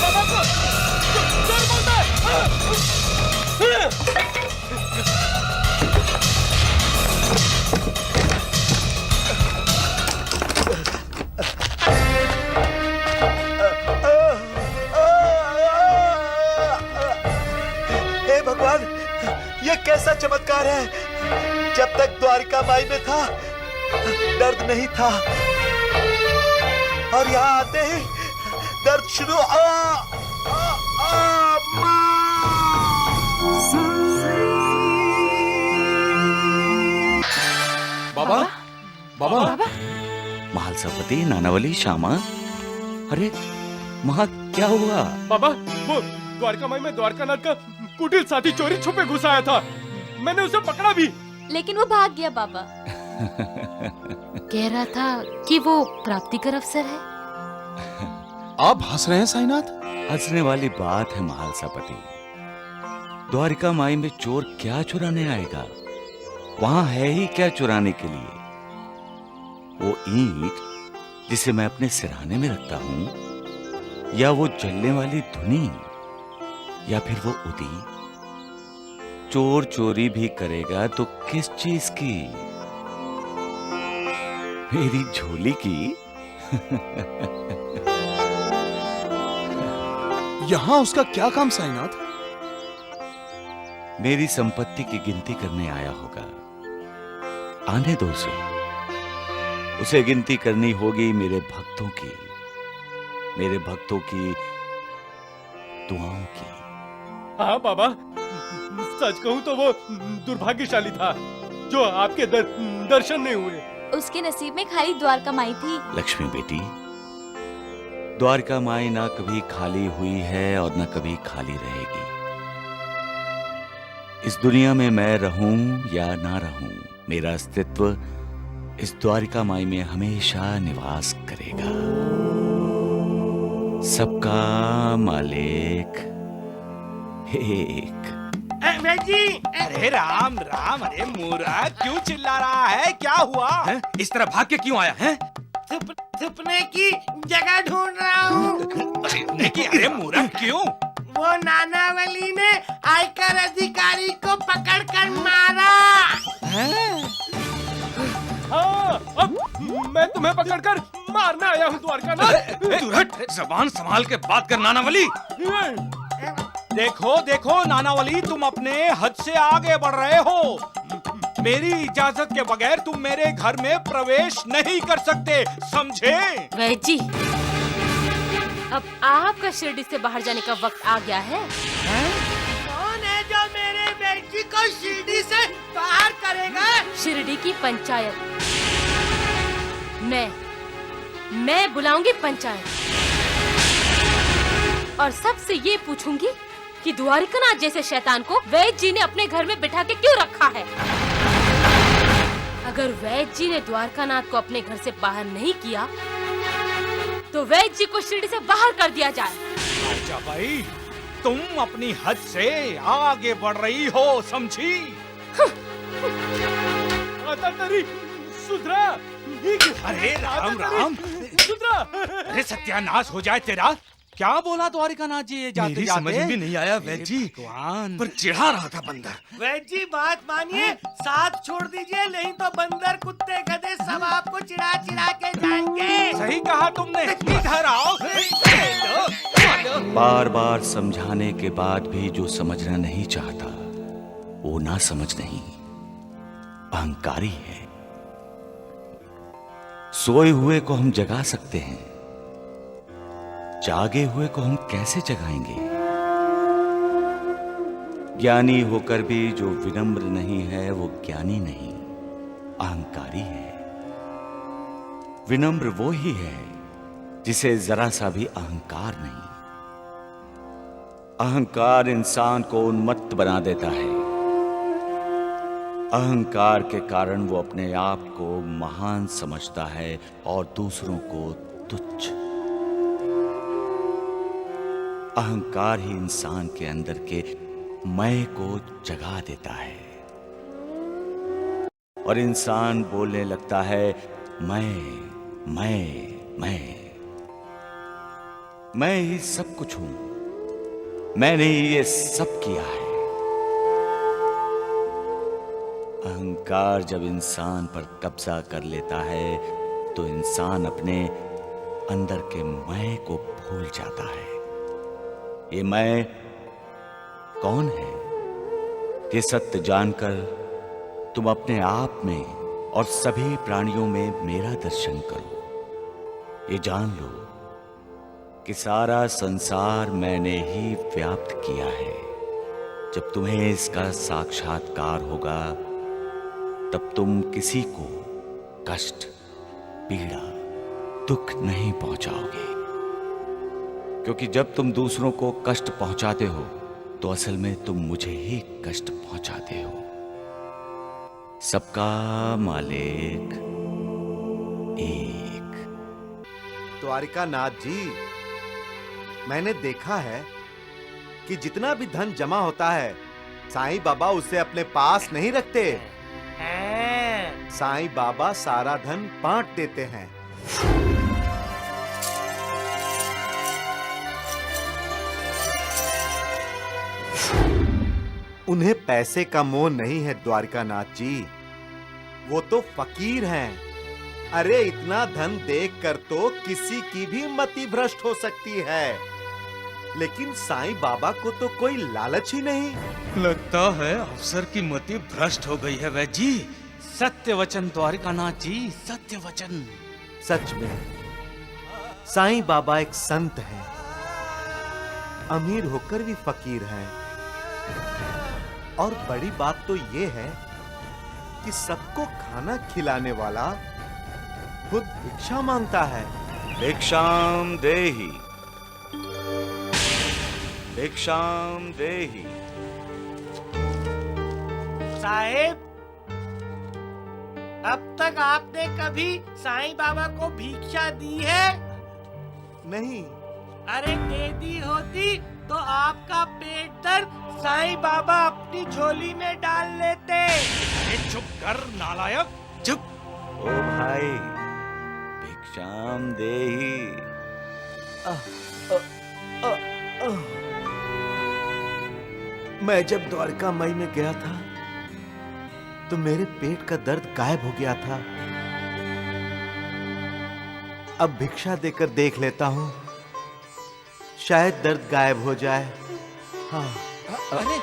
J: बाबा को चोर बोलता है।
C: हे भगवान, ये कैसा चमत्कार है? जब तक द्वारिका माई में था दर्द नहीं था, और यहाँ आते ही दर्द शुरू।
M: बाबा बाबा
F: महालसापति, नानावली, श्यामा, अरे वहाँ क्या हुआ?
J: बाबा, वो द्वारका माई में द्वारकानाथ का कुटिल साथी चोरी छुपे घुस आया था। मैंने उसे पकड़ा भी,
G: लेकिन वो भाग गया बाबा। कह रहा था कि वो प्राप्तिकर अफसर है।
M: आप हंस रहे हैं साईनाथ?
F: हंसने वाली बात है महालसापति। द्वारिका माई में चोर क्या चुराने आएगा? वहां है ही क्या चुराने के लिए? वो ईंट जिसे मैं अपने सिरहाने में रखता हूं, या वो जलने वाली धुनी, या फिर वो उदी? चोर चोरी भी करेगा तो किस चीज की? मेरी झोली की।
M: यहाँ उसका क्या काम साईनाथ?
F: मेरी संपत्ति की गिनती करने आया होगा। आने दो उसे गिनती करनी होगी मेरे भक्तों की दुआओं की।
J: हाँ बाबा, सच कहूँ तो वो दुर्भाग्यशाली था जो आपके दर्शन नहीं हुए।
G: उसके नसीब में खाली द्वारका माई थी।
F: लक्ष्मी बेटी, द्वारका माई ना कभी खाली हुई है और ना कभी खाली रहेगी। इस दुनिया में मैं रहूं या ना रहूं, मेरा अस्तित्व इस द्वारिका माई में हमेशा निवास करेगा। सबका मालिक एक।
K: जी, अरे राम राम, अरे मूर्ख क्यों चिल्ला रहा है? क्या हुआ है? इस तरह भाग के क्यों आया है?
N: छुपने की जगह ढूंढ रहा हूँ।
K: अरे मूर्ख क्यों?
N: वो नानावली ने आयकर अधिकारी को पकड़कर मारा।
J: हाँ, अब मैं तुम्हें पकड़कर मारने आया हूँ द्वारकानाथ।
K: जबान संभाल के बात कर नानावली। देखो देखो नानावली, तुम अपने हद से आगे बढ़ रहे हो। मेरी इजाजत के बगैर तुम मेरे घर में प्रवेश नहीं कर सकते, समझे?
G: वैद जी, अब आपका शिरडी से बाहर जाने का वक्त आ गया है।
N: कौन है जो मेरे बेटी को शिरडी से बाहर करेगा?
G: शिरडी की पंचायत। मैं बुलाऊंगी पंचायत और सबसे ये पूछूंगी कि द्वारिकानाथ जैसे शैतान को वैद जी ने अपने घर में बिठा के क्यों रखा है। अगर वैद जी ने द्वारकानाथ को अपने घर से बाहर नहीं किया तो वैद जी को शिरडी से बाहर कर दिया जाए।
K: अच्छा भाई, तुम अपनी हद से आगे बढ़ रही हो, समझी?
J: सुधरा।
K: अरे राम राम,
J: सुधरा।
K: अरे सत्यानाश हो जाए तेरा। क्या बोला द्वारिकानाथ जी ये जाते
D: मेरी
K: जाते?
D: समझ में भी नहीं आया वैद जी,
K: भगवान,
D: पर चिढ़ा रहा था बंदर।
N: वैद जी बात मानिए, साथ छोड़ दीजिए, नहीं तो बंदर कुत्ते गधे सब आपको चिढ़ा चिढ़ा के जाएंगे।
K: सही कहा तुमने। इधर आओ।
F: बार बार समझाने के बाद भी जो समझना नहीं चाहता वो ना समझ नहीं, अहंकारी है। सोए हुए को हम जगा सकते हैं, जागे हुए को हम कैसे जगाएंगे? ज्ञानी होकर भी जो विनम्र नहीं है वो ज्ञानी नहीं, अहंकारी है। विनम्र वो ही है जिसे जरा सा भी अहंकार नहीं। अहंकार इंसान को उन्मत्त बना देता है। अहंकार के कारण वो अपने आप को महान समझता है और दूसरों को तुच्छ। अहंकार ही इंसान के अंदर के मैं को जगा देता है और इंसान बोलने लगता है मैं ही सब कुछ हूं, मैंने ही ये सब किया है। अहंकार जब इंसान पर कब्जा कर लेता है तो इंसान अपने अंदर के मैं को भूल जाता है। ये मैं कौन है? ये सत्य जानकर तुम अपने आप में और सभी प्राणियों में मेरा दर्शन करो। ये जान लो कि सारा संसार मैंने ही व्याप्त किया है। जब तुम्हें इसका साक्षात्कार होगा तब तुम किसी को कष्ट, पीड़ा, दुख नहीं पहुंचाओगे, क्योंकि जब तुम दूसरों को कष्ट पहुंचाते हो तो असल में तुम मुझे ही कष्ट पहुंचाते हो। सबका मालिक एक।
C: द्वारिकानाथ जी, मैंने देखा है कि जितना भी धन जमा होता है साईं बाबा उसे अपने पास नहीं रखते। साईं बाबा सारा धन बांट देते हैं। उन्हें पैसे का मोह नहीं है द्वारिकानाथ जी, वो तो फकीर हैं। अरे इतना धन देखकर तो किसी की भी मति भ्रष्ट हो सकती है, लेकिन साईं बाबा को तो कोई लालच ही नहीं।
I: लगता है अफसर की मति भ्रष्ट हो गई है वैद्य जी। सत्य वचन द्वारिकानाथ जी, सत्य वचन।
C: सच में साईं बाबा एक संत है, अमीर होकर भी फकीर हैं। और बड़ी बात तो ये है कि सबको खाना खिलाने वाला खुद भिक्षा मांगता है।
F: भिक्षाम देहि, भिक्षाम देहि।
N: साहेब, अब तक आपने कभी साईं बाबा को भिक्षा दी है?
C: नहीं।
N: अरे दे दी होती तो आपका पेट दर्द साईं बाबा अपनी झोली में डाल लेते।
I: चुप कर नालायक, चुप।
F: ओ भाई, भिक्षाम देहि।
C: मैं जब द्वारका मई में गया था तो मेरे पेट का दर्द गायब हो गया था। अब भिक्षा देकर देख लेता हूँ, शायद दर्द गायब हो जाए। हाँ।
N: अरे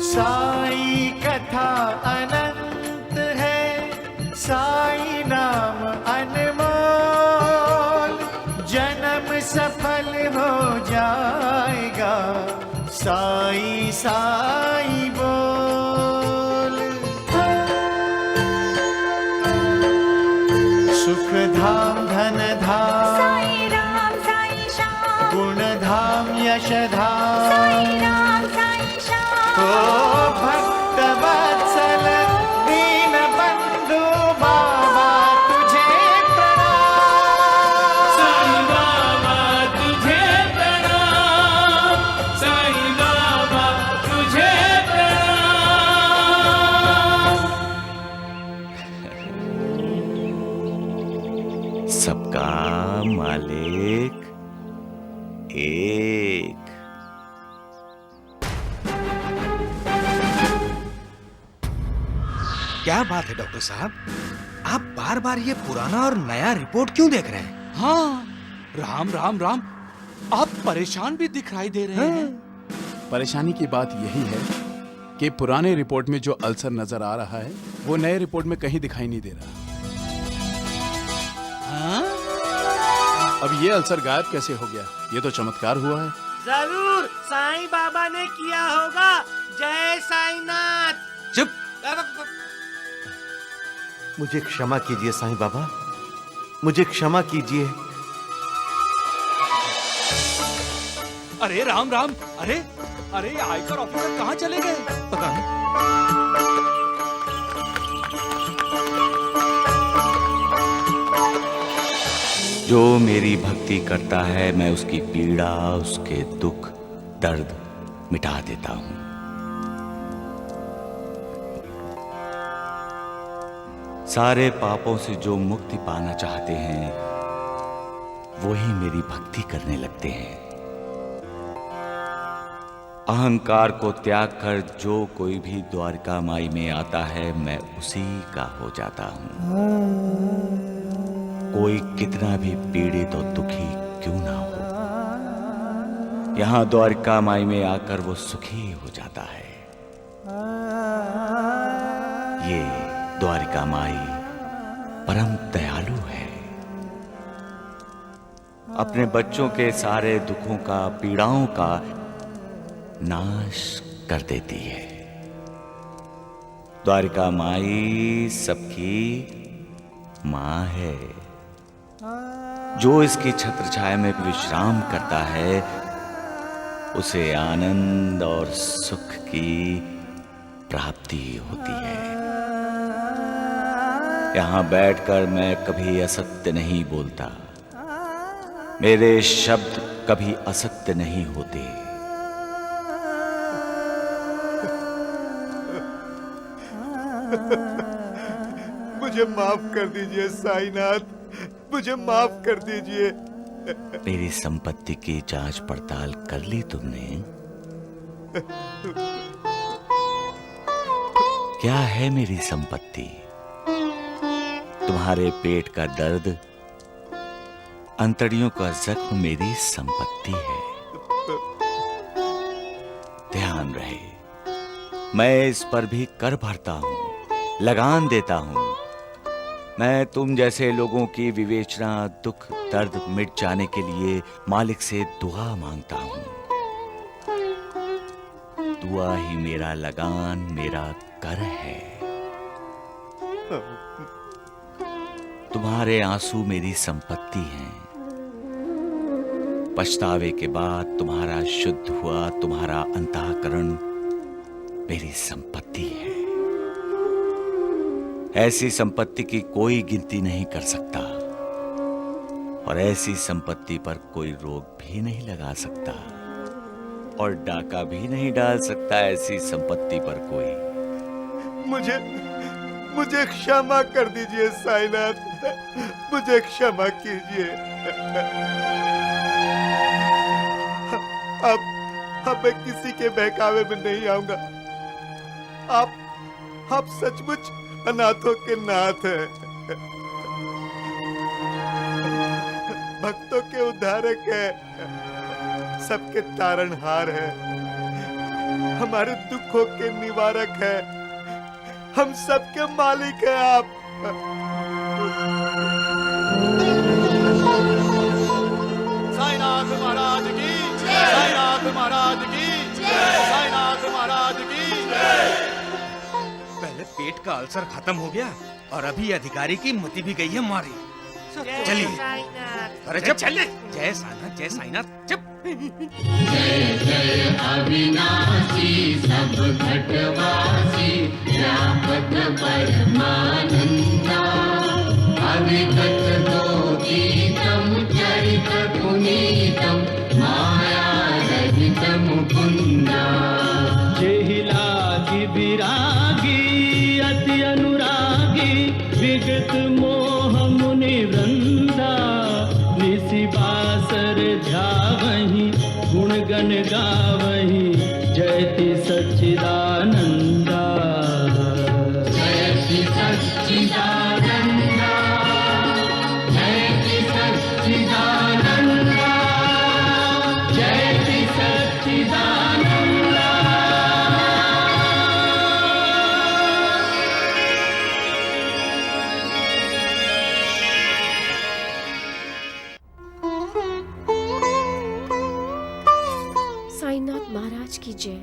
O: साईं कथा अनंत है, साईं नाम अनमोल, जन्म सफल हो जाएगा, साईं साईं बोल। सुख धाम धन धाम, साईं राम साईं श्याम, गुण धाम यश धाम, साईं राम साईं श्याम। ओ भक्त वत्सल दीन बंधु बाबा तुझे प्रणाम, साईं बाबा तुझे प्रणाम, साईं बाबा तुझे
F: सबका मालिक एक।
P: क्या बात है डॉक्टर साहब, आप बार बार ये पुराना और नया रिपोर्ट क्यों देख रहे हैं?
I: हाँ, राम राम राम, आप परेशान भी दिखाई दे रहे हैं।
M: परेशानी की बात यही है कि पुराने रिपोर्ट में जो अल्सर नजर आ रहा है वो नए रिपोर्ट में कहीं दिखाई नहीं दे रहा।
I: हाँ?
M: अब ये अल्सर गायब कैसे हो गया? ये तो चमत्कार हुआ है।
N: जरूर साईं बाबा ने किया होगा। जय साईनाथ।
I: चुप।
C: मुझे क्षमा कीजिए साईं बाबा, मुझे क्षमा कीजिए।
I: अरे राम राम, अरे अरे आयकर ऑफिसर कहाँ चले गए? पता नहीं।
F: जो मेरी भक्ति करता है मैं उसकी पीड़ा, उसके दुख दर्द मिटा देता हूं। सारे पापों से जो मुक्ति पाना चाहते हैं वही मेरी भक्ति करने लगते हैं। अहंकार को त्याग कर जो कोई भी द्वारका माई में आता है मैं उसी का हो जाता हूं। कोई कितना भी पीड़ित और दुखी क्यों ना हो, यहां द्वारका माई में आकर वो सुखी हो जाता है। ये द्वारिका माई परम दयालु है। अपने बच्चों के सारे दुखों का, पीड़ाओं का नाश कर देती है। द्वारिका माई सबकी मां है। जो इसकी छत्र छाया में विश्राम करता है उसे आनंद और सुख की प्राप्ति होती है। यहां बैठकर मैं कभी असत्य नहीं बोलता, मेरे शब्द कभी असत्य नहीं होते।
C: मुझे माफ कर दीजिए साईनाथ, मुझे माफ कर दीजिए।
F: मेरी संपत्ति की जांच पड़ताल कर ली तुमने? क्या है मेरी संपत्ति? तुम्हारे पेट का दर्द, अंतड़ियों का जख्म मेरी संपत्ति है। ध्यान रहे, मैं इस पर भी कर भरता हूं, लगान देता हूं। मैं तुम जैसे लोगों की विवेचना, दुख दर्द मिट जाने के लिए मालिक से दुआ मांगता हूं। दुआ ही मेरा लगान, मेरा कर है। तुम्हारे आंसू मेरी संपत्ति हैं। पछतावे के बाद तुम्हारा शुद्ध हुआ तुम्हारा अंतःकरण मेरी संपत्ति है। ऐसी संपत्ति की कोई गिनती नहीं कर सकता और ऐसी संपत्ति पर कोई रोक भी नहीं लगा सकता और डाका भी नहीं डाल सकता ऐसी संपत्ति पर कोई।
C: मुझे क्षमा कर दीजिए साईनाथ, मुझे क्षमा कीजिए। अब मैं किसी के बहकावे में नहीं आऊंगा। आप सचमुच अनाथों के नाथ हैं, भक्तों के उद्धारक हैं, सबके तारणहार हैं, हमारे दुखों के निवारक हैं, हम सबके मालिक हैं आप। साईनाथ महाराज की जय, साईनाथ महाराज की जय, साईनाथ महाराज की जय।
P: पहले पेट का अल्सर खत्म हो गया और अभी अधिकारी की मति भी गई है मारी। चलिए, अरे चुप, चलिए। जय साईनाथ, जय साईनाथ, चुप।
O: जय जय अविनाशी सब घटवासी, व्यापक परमानंदा, अविगत दोषितम चरित पुनीतम, माया रहित मुकुंदा।
Q: जेहिलागी विरागी अति अनुरागी, विगत मोह मुनि वृंदा, निसि बासर ध्यावहि गुण गण गावहि, जयति सच्चिदानंदा।
O: जयति सच्चिदानंदा, जयति सच्चिदानंदा, जयति सच्चिदानंदा।
B: साईनाथ महाराज की जय।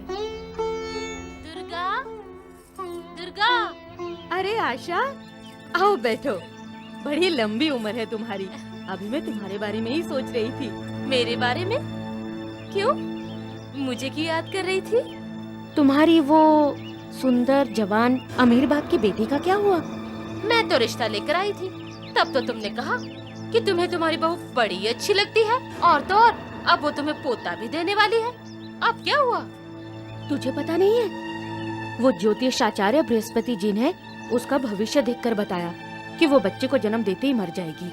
G: दुर्गा, दुर्गा।
R: अरे आशा, आओ बैठो। बड़ी लंबी उम्र है तुम्हारी। अभी मैं तुम्हारे बारे में ही सोच रही थी।
G: मेरे बारे में? क्यों? मुझे क्यों याद कर रही थी?
R: तुम्हारी वो सुंदर जवान अमीर बाग की बेटी का क्या हुआ?
G: मैं तो रिश्ता लेकर आई थी, तब तो तुमने कहा कि तुम्हें तुम्हारी बहू बड़ी अच्छी लगती है, और तो और अब वो तुम्हें पोता भी देने वाली है। अब क्या हुआ?
R: तुझे पता नहीं है? वो ज्योतिष आचार्य बृहस्पति जी ने उसका भविष्य देखकर बताया कि वो बच्चे को जन्म देते ही मर जाएगी।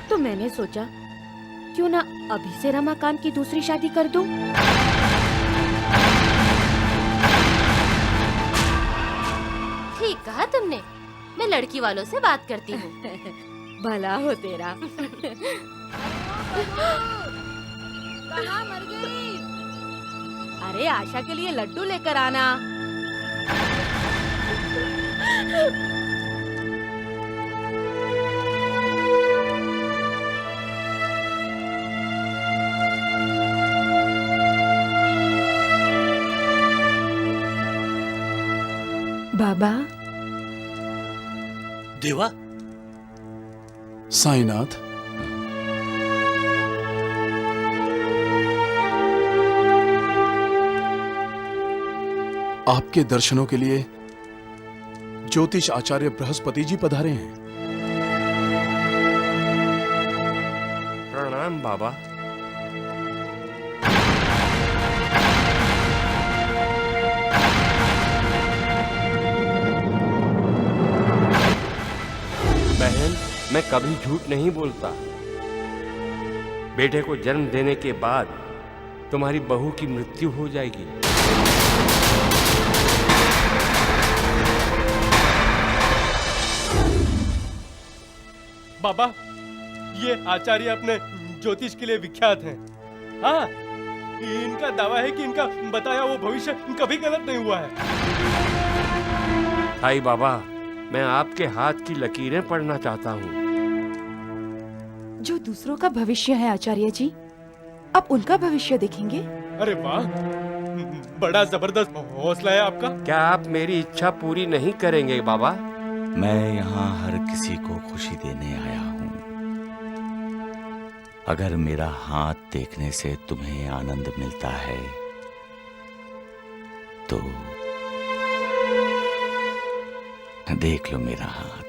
R: तो मैंने सोचा क्यों ना अभी से रमाकांत की दूसरी शादी कर दूं।
G: ठीक कहा तुमने। मैं लड़की वालों से बात करती हूँ।
R: भला हो तेरा।
G: कहाँ मर गई?
R: अरे आशा के लिए लड्डू लेकर आना। बाबा।
D: देवा।
M: साईनाथ, आपके दर्शनों के लिए ज्योतिष आचार्य बृहस्पति जी पधारे हैं।
E: प्रणाम बाबा। बहन, मैं कभी झूठ नहीं बोलता। बेटे को जन्म देने के बाद तुम्हारी बहू की मृत्यु हो जाएगी।
J: बाबा, ये आचार्य अपने ज्योतिष के लिए विख्यात हैं। हाँ, इनका दावा है कि इनका बताया वो भविष्य कभी गलत नहीं हुआ है।
E: साईं बाबा, मैं आपके हाथ की लकीरें पढ़ना चाहता हूँ।
S: जो दूसरों का भविष्य है आचार्य जी, अब उनका भविष्य देखेंगे।
J: अरे वाह, बड़ा जबरदस्त हौसला है आपका।
E: क्या आप मेरी इच्छा पूरी नहीं करेंगे बाबा?
F: मैं यहाँ हर किसी को खुशी देने आया हूँ। अगर मेरा हाथ देखने से तुम्हें आनंद मिलता है तो देख लो मेरा हाथ।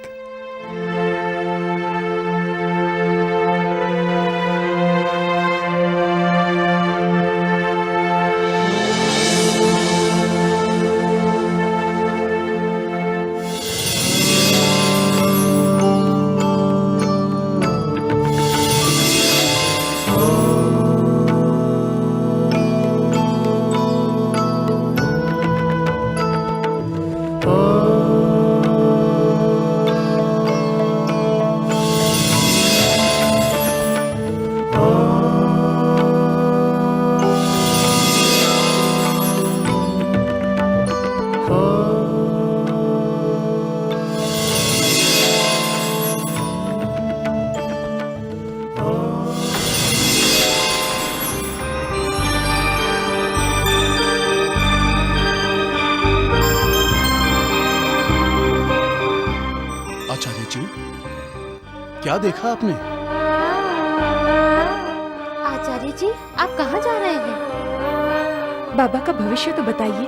M: क्या देखा आपने?
R: आचार्य जी, आप कहाँ जा रहे हैं?
S: बाबा का भविष्य तो बताइए।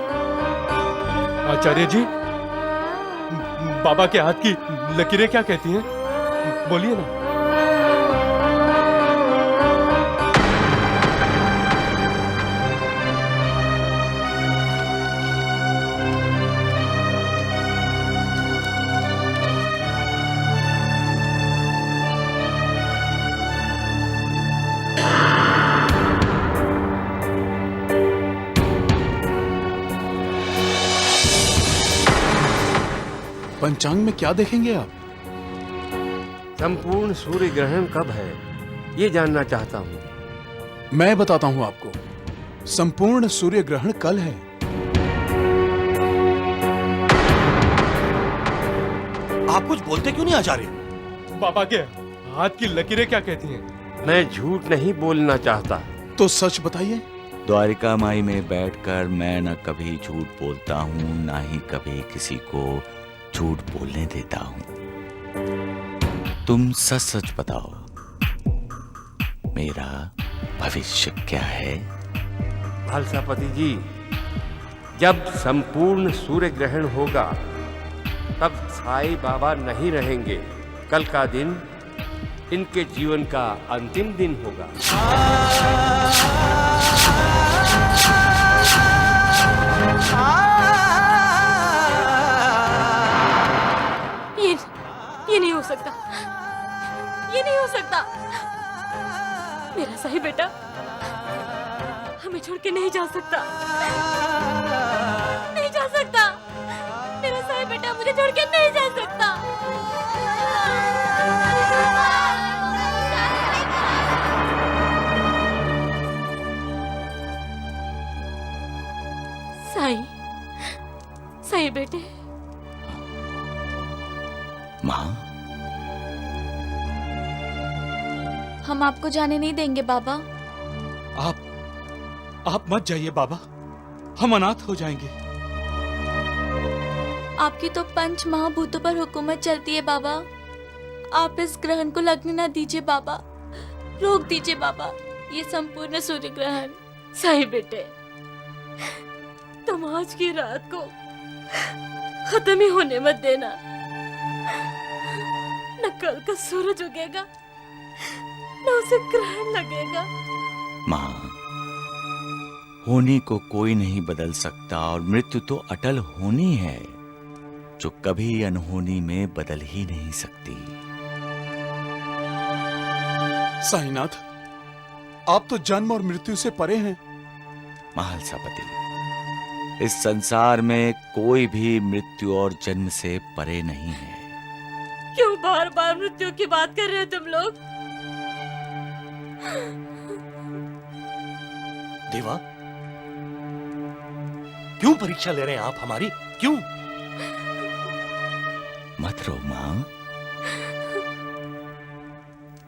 J: आचार्य जी, बाबा के हाथ की लकीरें क्या कहती हैं? बोलिए ना।
M: पंचांग में क्या देखेंगे आप?
E: संपूर्ण सूर्य ग्रहण कब है, ये जानना चाहता हूँ।
M: मैं बताता हूँ आपको। संपूर्ण सूर्य ग्रहण कल है।
D: आप कुछ बोलते क्यों नहीं आचार्य?
J: बाबा के हाथ की लकीरें क्या कहती हैं?
E: मैं झूठ नहीं बोलना चाहता।
M: तो सच बताइए।
F: द्वारिका माई में बैठकर मैं न कभी झूठ बोलता हूँ, ना ही कभी किसी को झूठ बोलने देता हूँ। तुम सच सच बताओ, मेरा भविष्य क्या है?
E: भालसापति जी, जब संपूर्ण सूर्य ग्रहण होगा तब साईं बाबा नहीं रहेंगे। कल का दिन इनके जीवन का अंतिम दिन होगा।
R: ये नहीं हो सकता, ये नहीं हो सकता। मेरा सही बेटा हमें छोड़ के नहीं जा सकता, नहीं जा सकता। मेरा सही बेटा मुझे छोड़ के नहीं जा सकता। साईं, साईं बेटे।
F: माँ,
R: हम आपको जाने नहीं देंगे बाबा।
K: आप मत जाइए बाबा, हम अनाथ हो जाएंगे।
R: आपकी तो पंच महाभूतों पर हुकूमत चलती है बाबा। आप इस ग्रहण को लगने ना दीजिए बाबा, रोक दीजिए बाबा ये संपूर्ण सूर्य ग्रहण। सही बेटे, तुम आज की रात को खत्म ही होने मत देना, न कल का सूरज उगेगा न उसे ग्रहण लगेगा।
F: माँ, होनी को कोई नहीं बदल सकता और मृत्यु तो अटल होनी है जो कभी अनहोनी में बदल ही नहीं सकती।
M: साईनाथ, आप तो जन्म और मृत्यु से परे हैं।
F: महालसापति, इस संसार में कोई भी मृत्यु और जन्म से परे नहीं है।
R: क्यों बार बार मृत्यु की बात कर रहे हो तुम लोग?
D: देवा, क्यों परीक्षा ले रहे हैं आप हमारी? क्यों?
F: मत रो मां।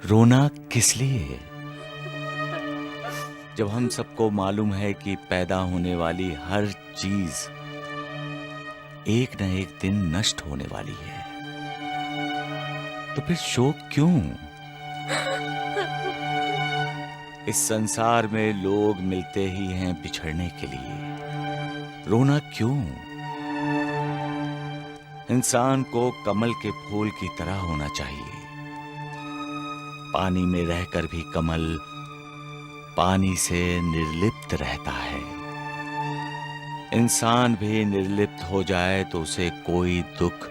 F: रोना किस लिए? जब हम सबको मालूम है कि पैदा होने वाली हर चीज एक न एक दिन नष्ट होने वाली है, तो फिर शोक क्यों? इस संसार में लोग मिलते ही हैं बिछड़ने के लिए। रोना क्यों? इंसान को कमल के फूल की तरह होना चाहिए। पानी में रहकर भी कमल पानी से निर्लिप्त रहता है। इंसान भी निर्लिप्त हो जाए तो उसे कोई दुख,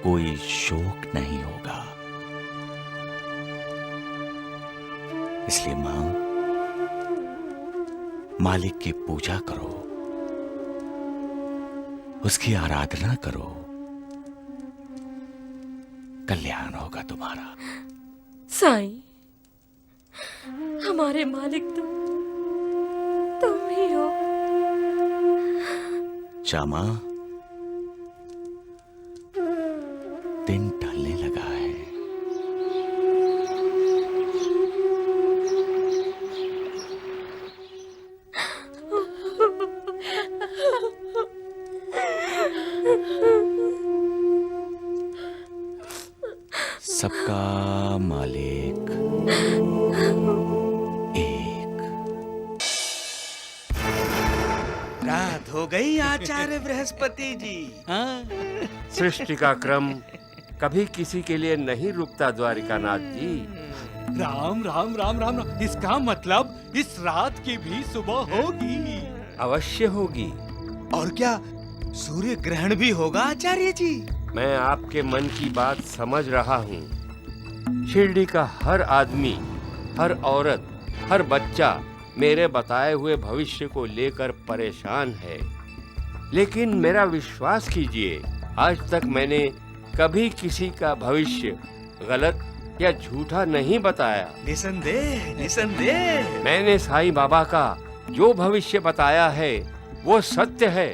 F: कोई शोक नहीं होगा। इसलिए मां, मालिक की पूजा करो, उसकी आराधना करो, कल्याण होगा तुम्हारा।
R: साईं, हमारे मालिक तुम ही हो।
F: श्यामा, दिन ढलने लगा है। सबका मालिक एक।
P: रात हो गई आचार्य बृहस्पति जी।
E: सृष्टि का क्रम कभी किसी के लिए नहीं रुकता द्वारिकानाथ जी।
K: राम राम राम राम राम। इसका मतलब इस रात की भी सुबह होगी।
E: अवश्य होगी।
P: और क्या सूर्य ग्रहण भी होगा आचार्य जी?
E: मैं आपके मन की बात समझ रहा हूँ। शिरडी का हर आदमी, हर औरत, हर बच्चा मेरे बताए हुए भविष्य को लेकर परेशान है। लेकिन मेरा विश्वास कीजिए, आज तक मैंने कभी किसी का भविष्य गलत या झूठा नहीं बताया।
P: निसंदेह निसंदेह।
E: मैंने साईं बाबा का जो भविष्य बताया है वो सत्य है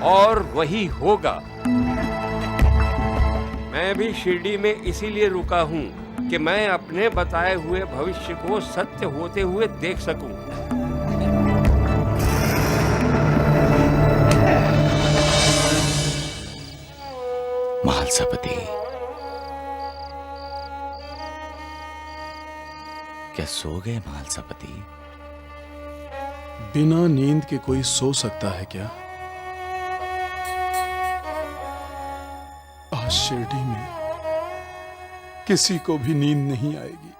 E: और वही होगा। मैं भी शिरडी में इसीलिए रुका हूँ कि मैं अपने बताए हुए भविष्य को सत्य होते हुए देख सकूं।
F: महालसापति, क्या सो गए महालसापति?
M: बिना नींद के कोई सो सकता है क्या? आज शिरडी में किसी को भी नींद नहीं आएगी।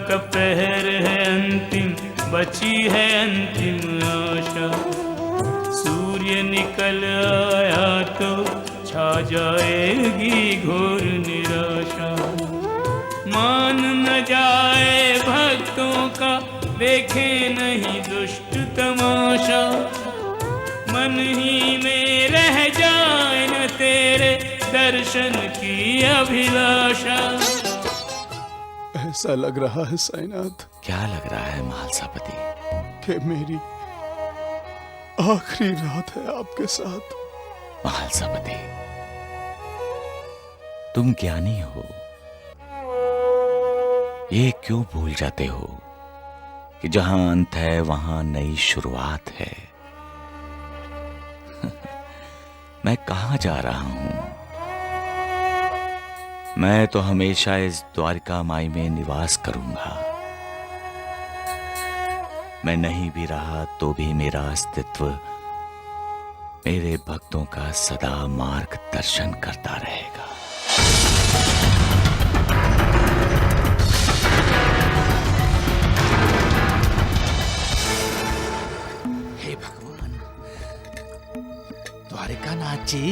Q: का पहर है अंतिम, बची है अंतिम आशा। सूर्य निकल आया तो छा जाएगी घोर निराशा। मान न जाए भक्तों का, देखे नहीं दुष्ट तमाशा। मन ही में रह जाए न तेरे दर्शन की अभिलाषा।
M: ऐसा लग रहा है साईनाथ।
F: क्या लग रहा है महालसापति?
M: कि मेरी आखिरी रात है आपके साथ।
F: महालसापति, तुम ज्ञानी हो, ये क्यों भूल जाते हो कि जहां अंत है वहां नई शुरुआत है। मैं कहां जा रहा हूं? मैं तो हमेशा इस द्वारिका माई में निवास करूंगा। मैं नहीं भी रहा तो भी मेरा अस्तित्व मेरे भक्तों का सदा मार्गदर्शन करता रहेगा।
K: हे भगवान, द्वारिकानाथ जी,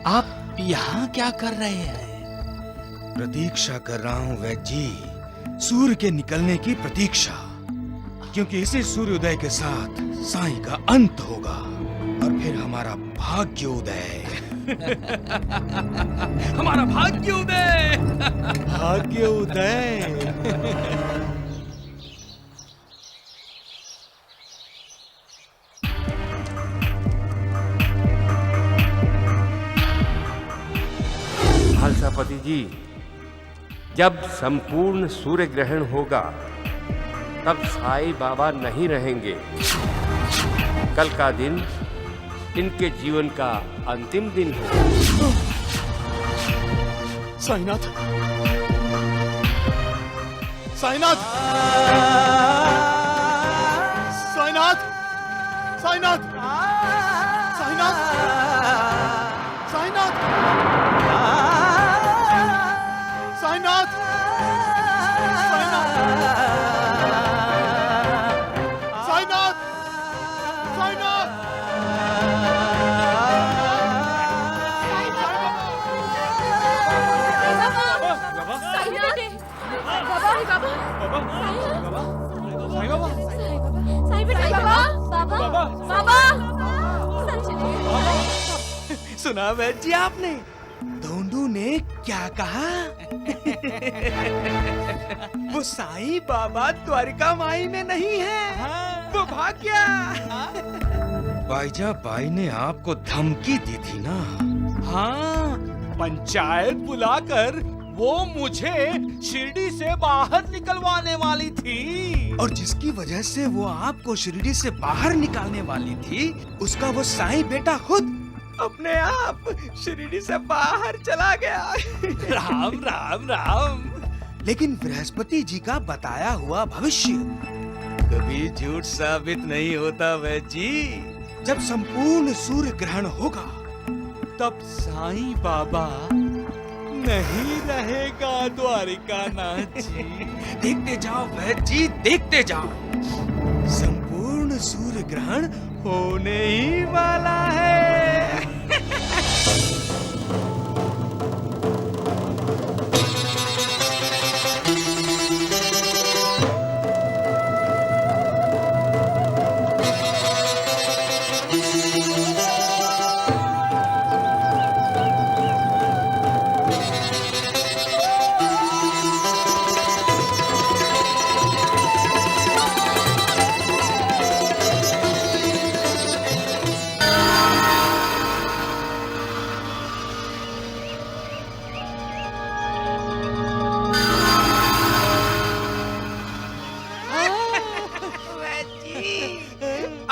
K: आप यहाँ क्या कर रहे हैं?
P: प्रतीक्षा कर रहा हूँ वैद्य जी, सूर्य के निकलने की प्रतीक्षा, क्योंकि इसी सूर्योदय के साथ साईं का अंत होगा और फिर हमारा भाग्योदय। हमारा भाग्योदय। भाग्योदय।
E: खालसापति जी, जब संपूर्ण सूर्य ग्रहण होगा तब साईं बाबा नहीं रहेंगे। कल का दिन इनके जीवन का अंतिम दिन होगा।
J: साईनाथ, साईनाथ, साईनाथ, साईनाथ, साईनाथ, साईनाथ, साईनाथ, साईनाथ, साईनाथ,
P: सुना वैद्य जी आपने? धोंडू ने क्या कहा? वो साईं बाबा द्वारिका माई में नहीं है, वो भाग गया। बाईजा बाई ने आपको धमकी दी थी ना?
K: हाँ, पंचायत बुलाकर वो मुझे शिरडी से बाहर निकलवाने वाली थी।
P: और जिसकी वजह से वो आपको शिरडी से बाहर निकालने वाली थी, उसका वो साईं बेटा खुद अपने आप शिरडी से बाहर चला गया। राम राम राम। लेकिन बृहस्पति जी का बताया हुआ भविष्य कभी झूठ साबित नहीं होता वैद्य जी। जब संपूर्ण सूर्य ग्रहण होगा तब साईं बाबा नहीं रहेगा द्वारिकानाथ जी। देखते जाओ वैद्य जी, देखते जाओ, संपूर्ण सूर्य ग्रहण होने ही वाला है।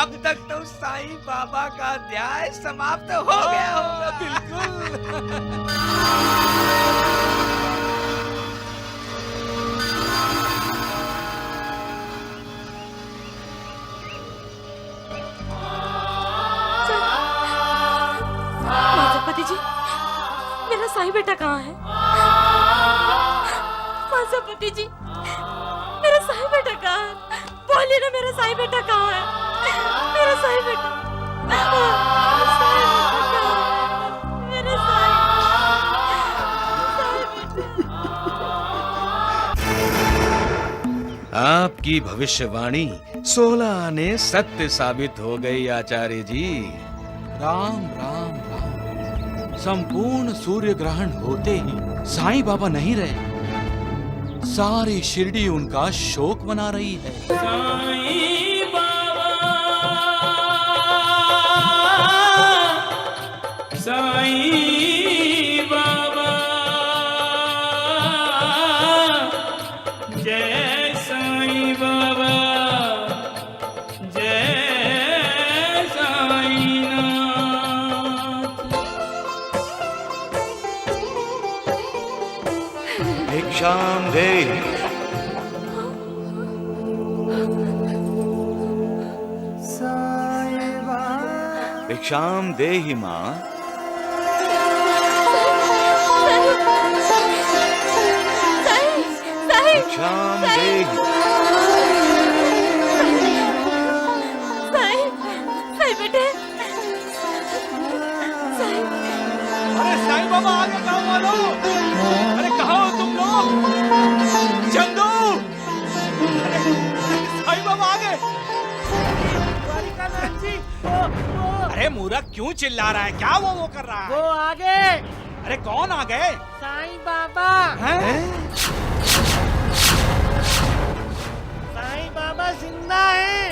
P: अब तक तो साईं बाबा का अध्याय समाप्त हो गया होगा। बिल्कुल।
R: माधवपति जी, मेरा साईं बेटा कहाँ है? माधवपति जी, मेरा साईं बेटा कहाँ है? बोलिए ना, मेरा साईं बेटा कहाँ है? मेरा साईं बेटा, मेरा
P: आपकी भविष्यवाणी 16 आने सत्य साबित हो गई आचार्य जी। राम राम राम। संपूर्ण सूर्य ग्रहण होते ही साईं बाबा नहीं रहे। सारी शिरडी उनका शोक मना रही है।
Q: साईं बाबा, साईं बाबा, जय साईं बाबा, जय साईं नाथ।
C: भिक्षाम दे।
F: भिक्षाम देहि मां। भिक्षाम देहि।
N: साईं बेटे, अरे साईं बाबा आगे गाँव वालों, अरे कहाँ हो तुम लोग? चंदू, साईं बाबा आगे।
P: अरे मूर्ख क्यों चिल्ला रहा है? क्या वो कर रहा है?
N: वो आगे।
P: अरे कौन आ गए?
N: साईं बाबा। साईं बाबा जिंदा है।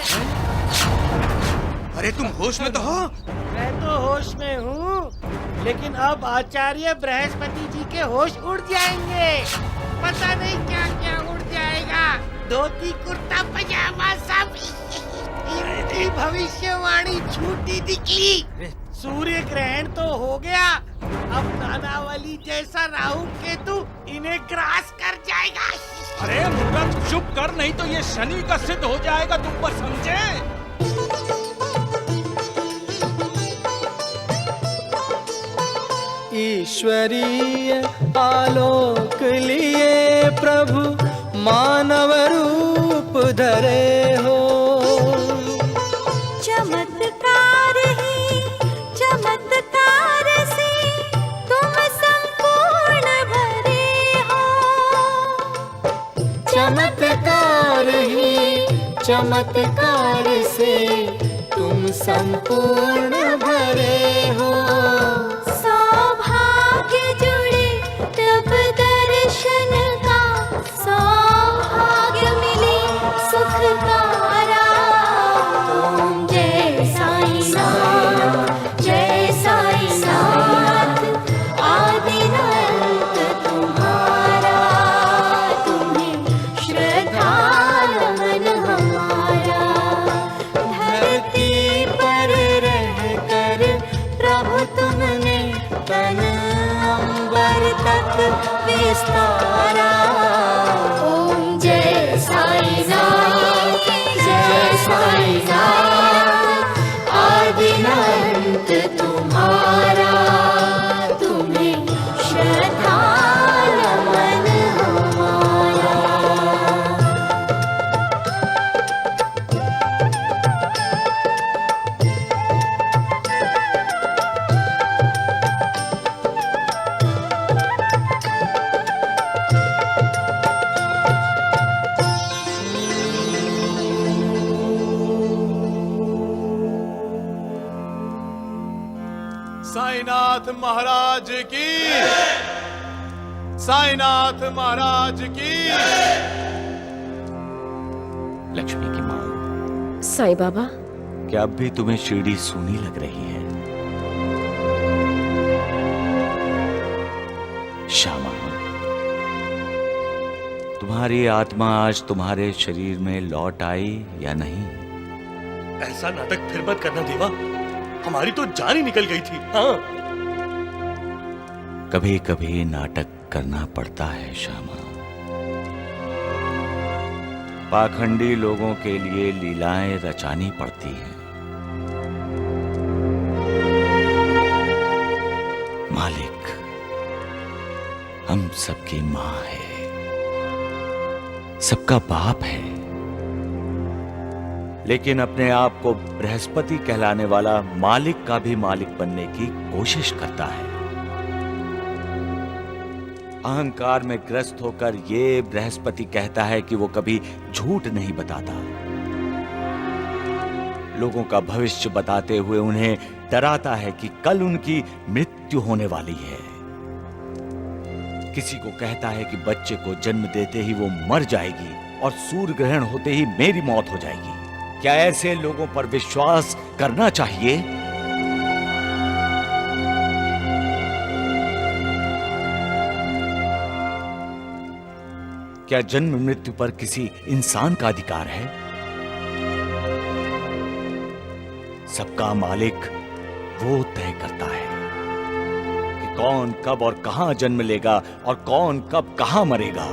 P: अरे तुम होश में तो हो?
N: मैं तो होश में हूँ, लेकिन अब आचार्य बृहस्पति जी के होश उड़ जाएंगे। पता नहीं क्या क्या उड़ जाएगा। धोती कुर्ता पजामा सब। इनकी भविष्यवाणी झूठी निकली। सूर्य ग्रहण तो हो गया, अब नानावली जैसा राहु केतु इन्हें ग्रास कर जाएगा।
P: अरे मूर्ख चुप कर, नहीं तो ये शनि का सिद्ध हो जाएगा तुम पर, समझे?
O: ईश्वरीय आलोक लिए प्रभु मानव रूप धरे हो।
T: चमत्कार ही चमत्कार से तुम संपूर्ण भरे हो।
O: चमत्कार ही चमत्कार से तुम संपूर्ण भरे हो।
T: सौभाग्य जुड़े तब दर्शन का, सौभाग्य मिले सुख का राम। जय साईं नाथ, जय साईं नाथ, आदिनाथ तुम्हारा, तुम्हें श्रद्धा नमन हमारा।
O: धरती पर रहकर प्रभु तुमने तन अंबर तक विस्तारा।
T: ओम जय साईं नाथ, जय साईं नाथ, आदिनाथ तुम्हारा, तुम्हें श्रद्धा नमन हमारा।
U: साईनाथ महाराज की, साईनाथ महाराज की।
F: लक्ष्मी की माँ,
B: साईं बाबा,
F: क्या अब भी तुम्हें शिरडी सूनी लग रही है? श्यामा, तुम्हारी आत्मा आज तुम्हारे शरीर में लौट आई या नहीं?
D: ऐसा नाटक फिर मत करना देवा, हमारी तो जान ही निकल गई थी। हाँ,
F: कभी कभी नाटक करना पड़ता है श्यामा। पाखंडी लोगों के लिए लीलाएं रचानी पड़ती हैं। मालिक हम सबकी मां है, सबका बाप है, लेकिन अपने आप को बृहस्पति कहलाने वाला मालिक का भी मालिक बनने की कोशिश करता है। अहंकार में ग्रस्त होकर ये बृहस्पति कहता है कि वो कभी झूठ नहीं बताता। लोगों का भविष्य बताते हुए उन्हें डराता है कि कल उनकी मृत्यु होने वाली है। किसी को कहता है कि बच्चे को जन्म देते ही वो मर जाएगी और सूर्य ग्रहण होते ही मेरी मौत हो जाएगी। क्या ऐसे लोगों पर विश्वास करना चाहिए? क्या जन्म मृत्यु पर किसी इंसान का अधिकार है? सबका मालिक वो तय करता है कि कौन कब और कहां जन्म लेगा और कौन कब कहां मरेगा।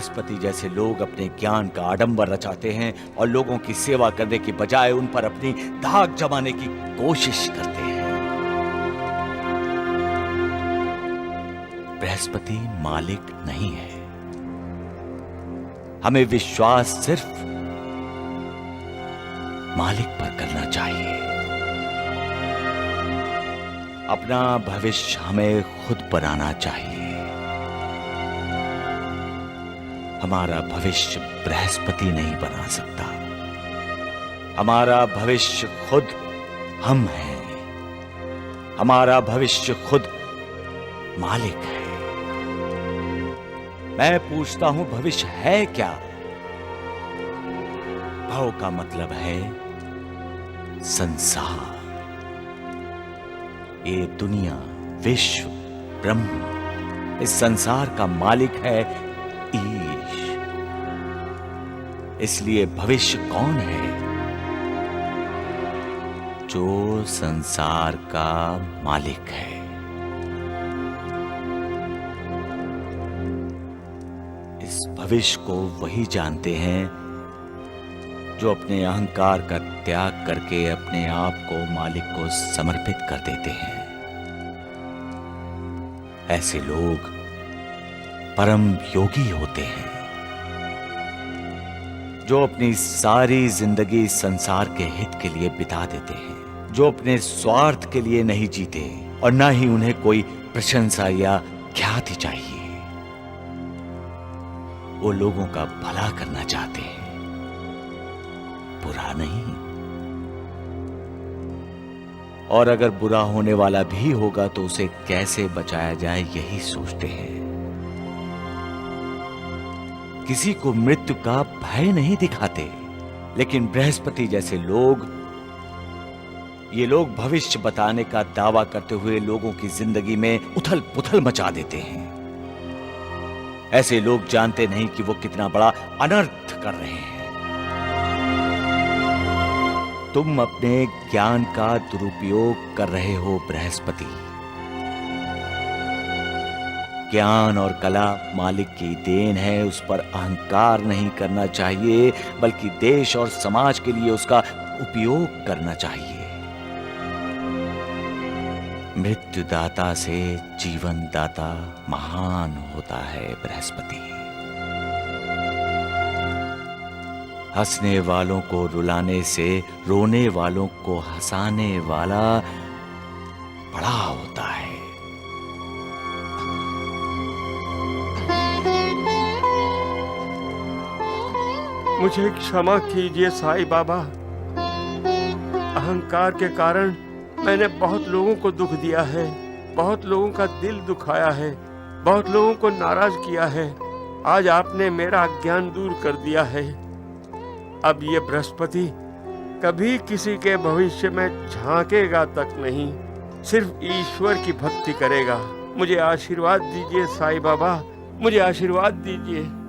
F: बृहस्पति जैसे लोग अपने ज्ञान का आडंबर रचाते हैं और लोगों की सेवा करने की बजाय उन पर अपनी धाक जमाने की कोशिश करते हैं। बृहस्पति मालिक नहीं है। हमें विश्वास सिर्फ मालिक पर करना चाहिए। अपना भविष्य हमें खुद बनाना चाहिए। हमारा भविष्य बृहस्पति नहीं बना सकता। हमारा भविष्य खुद हम हैं। हमारा भविष्य खुद मालिक है। मैं पूछता हूं, भविष्य है क्या? भव का मतलब है संसार। ये दुनिया, विश्व, ब्रह्म, इस संसार का मालिक है ईश। इसलिए भविष्य कौन है? जो संसार का मालिक है। इस भविष्य को वही जानते हैं जो अपने अहंकार का त्याग करके अपने आप को मालिक को समर्पित कर देते हैं। ऐसे लोग परम योगी होते हैं, जो अपनी सारी जिंदगी संसार के हित के लिए बिता देते हैं, जो अपने स्वार्थ के लिए नहीं जीते और ना ही उन्हें कोई प्रशंसा या ख्याति चाहिए। वो लोगों का भला करना चाहते हैं, बुरा नहीं। और अगर बुरा होने वाला भी होगा तो उसे कैसे बचाया जाए यही सोचते हैं। किसी को मृत्यु का भय नहीं दिखाते। लेकिन बृहस्पति जैसे लोग, ये लोग भविष्य बताने का दावा करते हुए लोगों की जिंदगी में उथल पुथल मचा देते हैं। ऐसे लोग जानते नहीं कि वो कितना बड़ा अनर्थ कर रहे हैं। तुम अपने ज्ञान का दुरुपयोग कर रहे हो बृहस्पति। ज्ञान और कला मालिक की देन है, उस पर अहंकार नहीं करना चाहिए, बल्कि देश और समाज के लिए उसका उपयोग करना चाहिए। मृत्युदाता से जीवनदाता महान होता है बृहस्पति। हंसने वालों को रुलाने से रोने वालों को हंसाने वाला बड़ा होता है।
E: मुझे क्षमा कीजिए साईं बाबा। अहंकार के कारण मैंने बहुत लोगों को दुख दिया है, बहुत लोगों का दिल दुखाया है, बहुत लोगों को नाराज किया है। आज आपने मेरा अज्ञान दूर कर दिया है। अब ये बृहस्पति कभी किसी के भविष्य में झांकेगा तक नहीं, सिर्फ ईश्वर की भक्ति करेगा। मुझे आशीर्वाद दीजिए साईं बाबा, मुझे आशीर्वाद दीजिए।